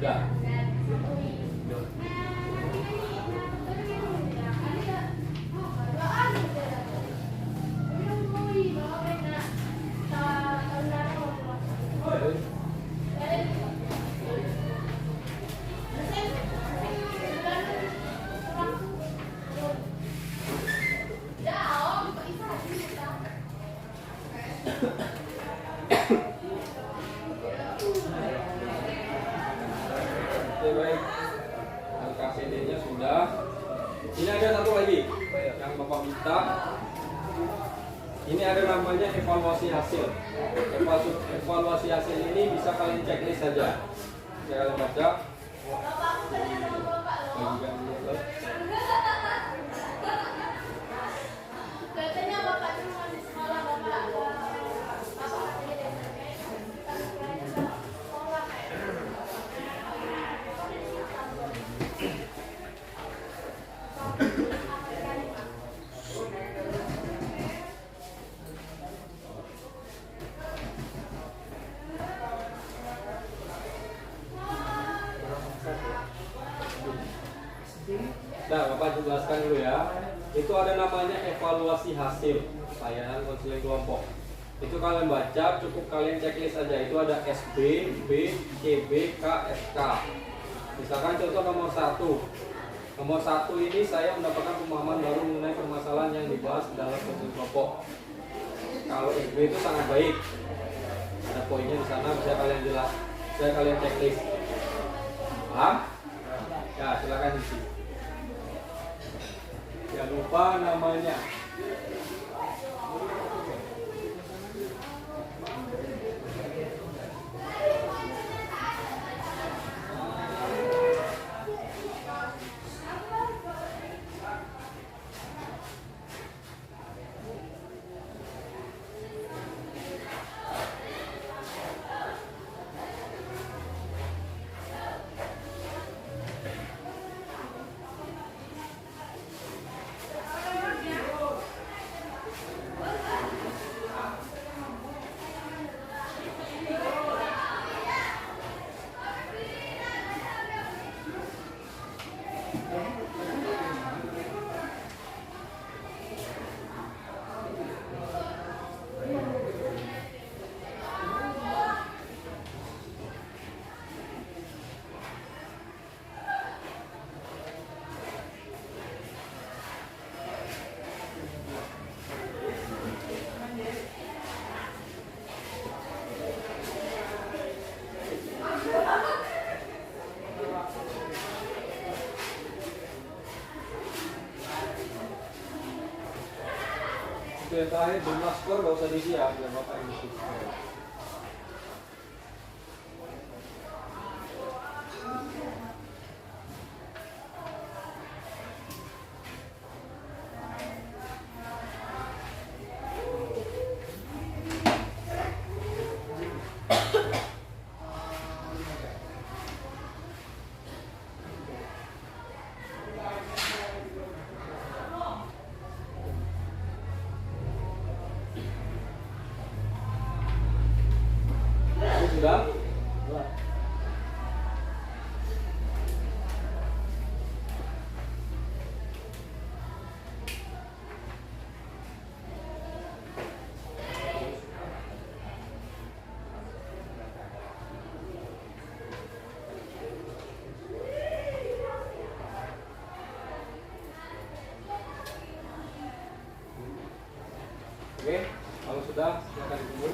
Sudah. Oke, baik. LKCD-nya sudah. Ini ada satu lagi yang Bapak minta. Ini ada namanya evaluasi hasil. Evaluasi hasil ini bisa kalian checklist saja. Bisa kalian baca. Bagikan dulu. Katanya bapak cuma di sekolah bapak katanya deh sekolah kayak Nah, Bapak jelaskan dulu ya. Itu ada namanya evaluasi hasil layanan konseling kelompok. Itu kalian baca, cukup kalian checklist saja. Itu ada SB, B, CB, K, SK. Misalkan contoh nomor 1. Nomor 1 ini saya mendapatkan pemahaman baru mengenai permasalahan yang dibahas dalam konseling kelompok. Kalau SB itu sangat baik. Ada poinnya di sana, bisa kalian jelas, bisa kalian checklist. Paham? Ya, silakan isi. Jangan lupa namanya. ke yang terakhir jumlah skor gak usah diisi ya, biar bapak yang isi. Sudah? Oke, kalau sudah silakan ditunggu.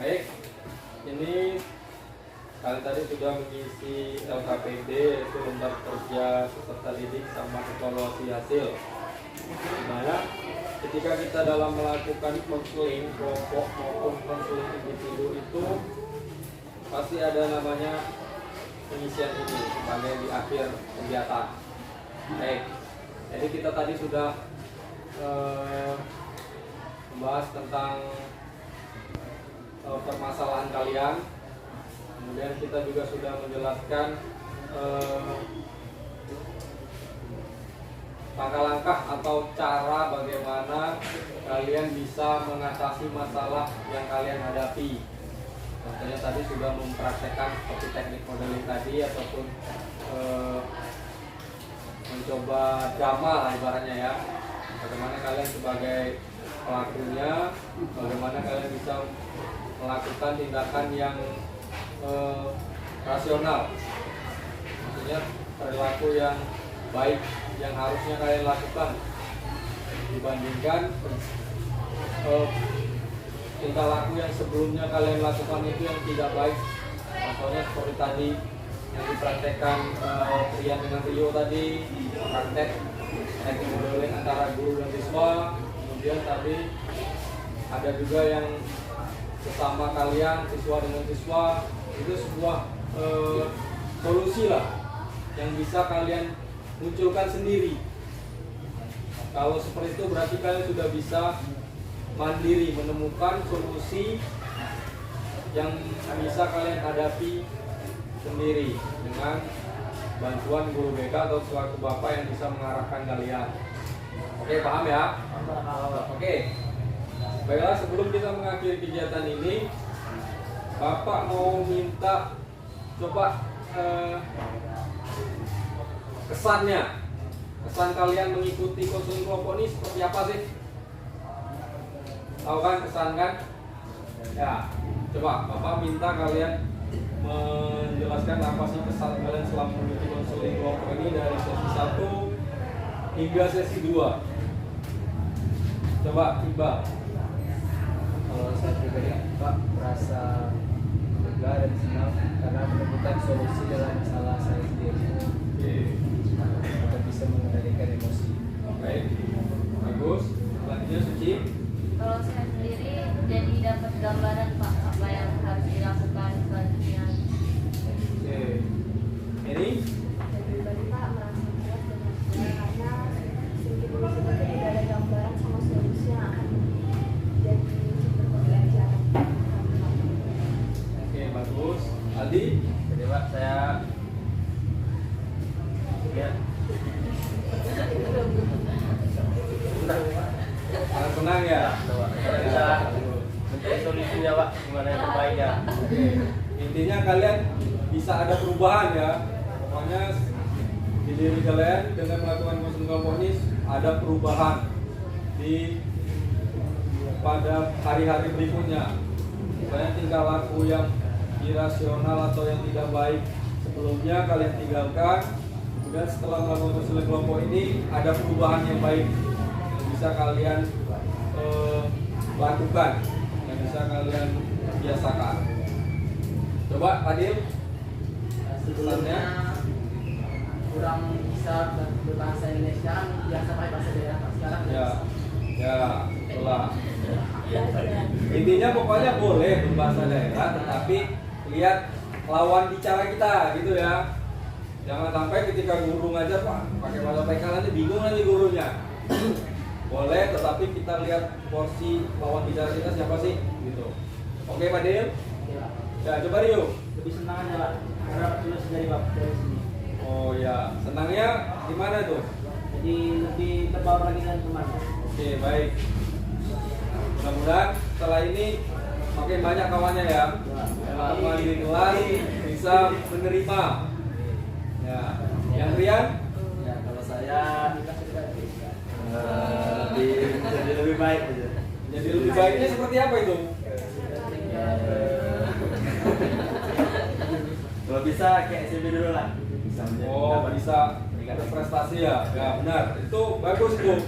Baik, ini kalian tadi sudah mengisi LKPD, yaitu lembar kerja peserta didik sama evaluasi hasil. Dimana ketika kita dalam melakukan konseling kelompok maupun konseling individu itu pasti ada namanya pengisian ini sebagai di akhir kegiatan. Baik, jadi kita tadi sudah membahas tentang permasalahan kalian. Kemudian kita juga sudah menjelaskan langkah-langkah atau cara bagaimana kalian bisa mengatasi masalah yang kalian hadapi. Contohnya tadi sudah mempraktekkan seperti teknik modeling tadi ataupun mencoba drama lah ibaratnya ya. Bagaimana kalian sebagai pelakunya, bagaimana kalian bisa melakukan tindakan yang rasional, maksudnya perilaku yang baik yang harusnya kalian lakukan dibandingkan tingkah laku yang sebelumnya kalian lakukan itu yang tidak baik. Contohnya seperti tadi yang dipraktekkan Rian dengan Rio tadi, praktek teknik modeling antara guru dan siswa. Kemudian tadi ada juga yang sesama kalian siswa dengan siswa, itu sebuah solusi lah yang bisa kalian munculkan sendiri. Kalau seperti itu berarti kalian sudah bisa mandiri menemukan solusi yang bisa kalian hadapi sendiri dengan bantuan guru BK atau selaku bapak yang bisa mengarahkan kalian. Oke, paham ya? Oke. Baiklah, sebelum kita mengakhiri kegiatan ini, bapak mau minta coba kesan kalian mengikuti konseling kelompok ini seperti apa sih? Tahu kan kesan kan? Ya, coba bapak minta kalian menjelaskan apa sih kesan kalian selama mengikuti konseling kelompok ini dari sesi 1 hingga sesi 2. Coba Iba. Kalau saya pribadi Pak merasa lega dan senang karena menemukan solusi dalam masalah saya sendiri. Kita bisa mengendalikan emosi. Baik, bagus. Selanjutnya Suci. Kalau saya sendiri jadi dapat gambaran Pak apa yang harus dilakukan selanjutnya. Oke. Ini Dan pribadi Pak merasa puas dengan karena sedikit demi sedikit tidak ada gambaran sama solusi yang akan jadi sumber pembelajaran. oke, bagus. Aldi. Jadi Pak, saya ya senang Pak. Sangat senang ya. Coba kita bisa mencari solusinya Pak, gimana yang terbaik ya. Oke. Intinya kalian bisa ada perubahan ya. Pokoknya di diri kalian dengan melakukan konseling kelompok ini ada perubahan di pada hari-hari berikutnya. Misalnya tingkah laku yang irasional atau yang tidak baik sebelumnya kalian tinggalkan. Kemudian setelah melakukan konseling kelompok ini ada perubahan yang baik yang bisa kalian lakukan, yang bisa kalian biasakan. Coba Adil. Sebelumnya kurang bisa berbahasa Indonesia, biasa pakai bahasa daerah. Sekarang Ya, itulah. Intinya pokoknya boleh berbahasa daerah, tetapi lihat lawan bicara kita gitu ya. Jangan sampai ketika guru ngajar Pak pakai bahasa PK nanti bingung nanti gurunya. Boleh, tetapi kita lihat porsi lawan bicara kita siapa sih gitu. Oke Pak Dil? Ya coba Rio. lebih senang aja Pak, karena lulus dari sini. Oh ya, senangnya gimana tuh? Jadi lebih terbawa lagi dengan teman. Oke baik. Mudah-mudahan setelah ini makin banyak kawannya ya. Teman di kelas bisa menerima. Ya, yang Rian? Ya, kalau saya jadi lebih baik aja. Jadi lebih baiknya seperti apa itu? Kalau bisa kayak SMP dulu lah. Bisa Bisa berprestasi ya. Ya benar. Itu bagus tuh.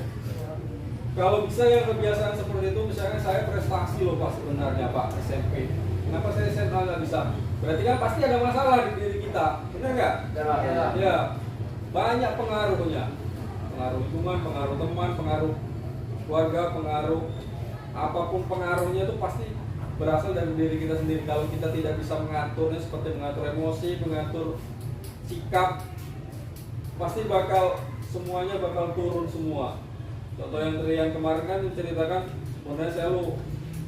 Kalau bisa yang kebiasaan seperti itu, misalnya saya prestasi loh Pak sebenarnya Pak SMP. Kenapa saya SMA nggak bisa? Berarti kan pasti ada masalah di diri kita, benar nggak? Ya. Banyak pengaruhnya. Pengaruh lingkungan, pengaruh teman, pengaruh keluarga, pengaruh apapun pengaruhnya itu pasti berasal dari diri kita sendiri. Kalau kita tidak bisa mengaturnya seperti mengatur emosi, mengatur sikap, pasti semuanya bakal turun semua. Contoh yang kemarin kan menceritakan, kemudian saya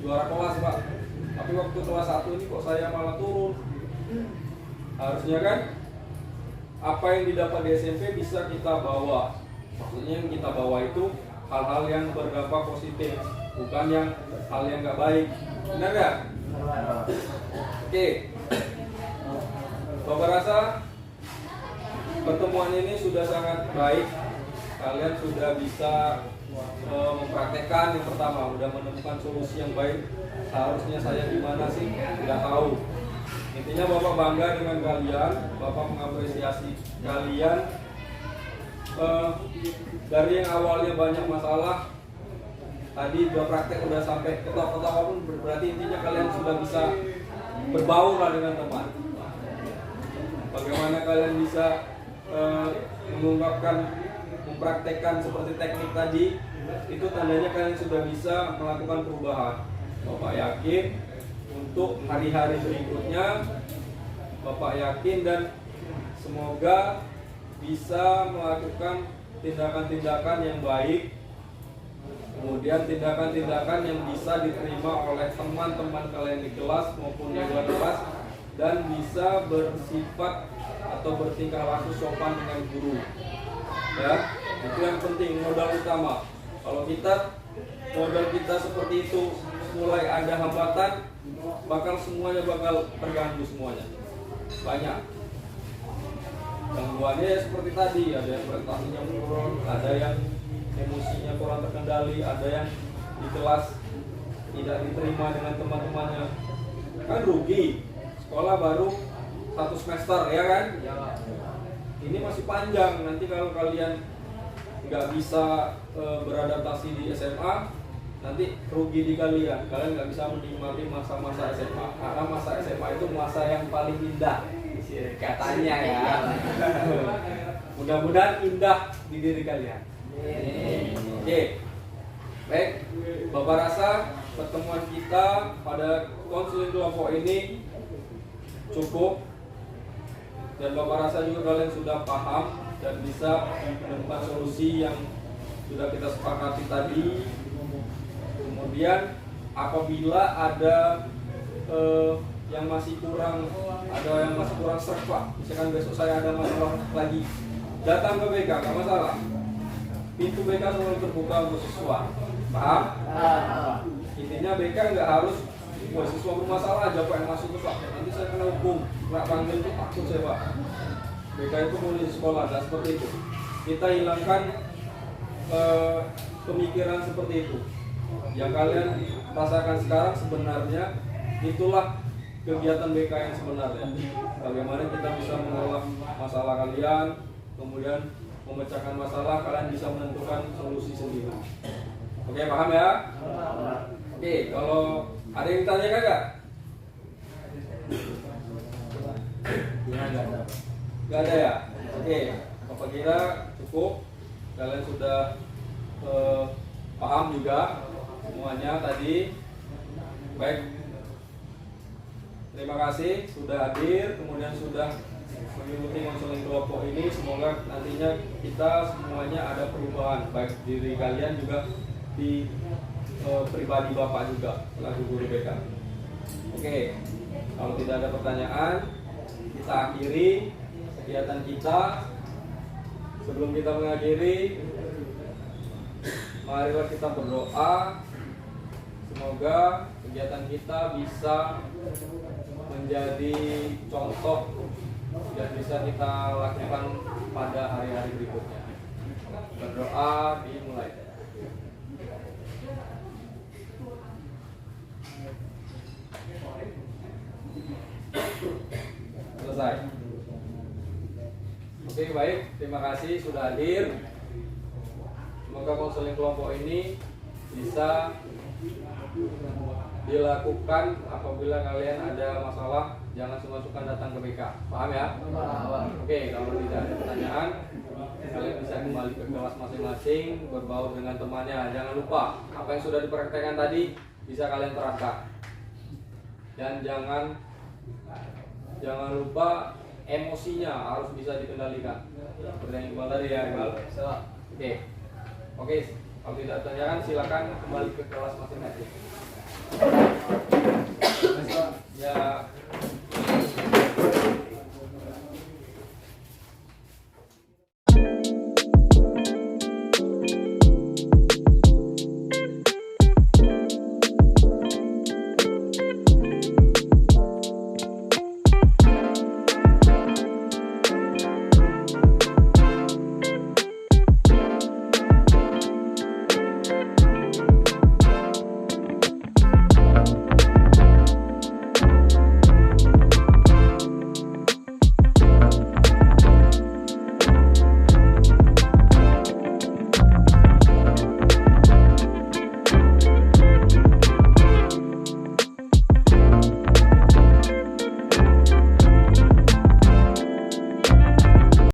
juara kelas Pak, tapi waktu kelas 1 ini kok saya malah turun. Harusnya kan apa yang didapat di SMP bisa kita bawa. Maksudnya yang kita bawa itu hal-hal yang berdampak positif, bukan yang hal yang nggak baik. Benar nggak? Oke. Bapak rasa pertemuan ini sudah sangat baik. Kalian sudah bisa mempraktekkan yang pertama, sudah menemukan solusi yang baik. Seharusnya saya gimana sih? Tidak tahu. Intinya Bapak bangga dengan kalian, Bapak mengapresiasi kalian. Dari yang awalnya banyak masalah, tadi udah praktek udah sampai ketawa-ketawa pun berarti intinya kalian sudah bisa berbaur lah dengan teman. Bagaimana kalian bisa mempraktekkan seperti teknik tadi, itu tandanya kalian sudah bisa melakukan perubahan. Bapak yakin untuk hari-hari berikutnya, Bapak yakin dan semoga bisa melakukan tindakan-tindakan yang baik, kemudian tindakan-tindakan yang bisa diterima oleh teman-teman kalian di kelas maupun di luar kelas, dan bisa bersifat atau bertingkah laku sopan dengan guru. Ya, itu yang penting, modal utama. Kalau modal kita seperti itu mulai ada hambatan, semuanya bakal terganggu semuanya. Banyak gangguannya ya seperti tadi, ada yang prestasinya menurun, ada yang emosinya kurang terkendali, ada yang di kelas tidak diterima dengan teman-temannya. Kan rugi, sekolah baru 1 semester ya kan? Ini masih panjang, nanti kalau kalian nggak bisa beradaptasi di SMA, nanti rugi di kalian nggak bisa menikmati masa-masa SMA, karena masa SMA itu masa yang paling indah katanya ya. Mudah-mudahan indah di diri kalian. Oke, baik, Bapak rasa pertemuan kita pada konseling kelompok ini cukup, dan Bapak rasa juga kalian sudah paham dan bisa menemukan solusi yang sudah kita sepakati tadi. Kemudian apabila ada yang masih kurang, serpa, misalkan besok saya ada masalah lagi, datang ke BK, nggak masalah. Pintu BK selalu terbuka untuk siswa. Paham? Intinya BK nggak harus siswa bermasalah aja Pak yang masuk ke Pak. Nanti saya kena hukum, nggak panggil itu takut saya Pak. BK itu mulai sekolah, dan seperti itu. Kita hilangkan pemikiran seperti itu. Yang kalian rasakan sekarang sebenarnya itulah kegiatan BK yang sebenarnya. Bagaimana kita bisa mengolah masalah kalian, kemudian memecahkan masalah, kalian bisa menentukan solusi sendiri. Oke, paham ya? Oke, kalau ada yang tanya kagak? Gak ada ya? Oke, Bapak kira cukup. Kalian sudah paham juga semuanya tadi. Baik, terima kasih sudah hadir, kemudian sudah mengikuti konseling kelompok ini. Semoga nantinya kita semuanya ada perubahan, baik diri kalian juga di pribadi Bapak juga selaku guru BK. Oke, kalau tidak ada pertanyaan, kita akhiri kegiatan kita. Sebelum kita mengakhiri, marilah kita berdoa. Semoga kegiatan kita bisa menjadi contoh dan bisa kita lakukan pada hari-hari berikutnya. Berdoa dimulai. Selesai. Oke, baik, terima kasih sudah hadir. Semoga konseling kelompok ini bisa dilakukan apabila kalian ada masalah. Jangan sungkan-sungkan datang ke BK. Paham ya? Oke, kalau tidak ada pertanyaan, kalian bisa kembali ke kelas masing-masing, berbaur dengan temannya. Jangan lupa apa yang sudah dipraktekkan tadi bisa kalian terapkan. Dan jangan lupa emosinya harus bisa dikendalikan. Seperti yang Iqbal tadi ya, Iqbal. Oke, kalau tidak pertanyaan silakan kembali ke kelas masing-masing. Ya.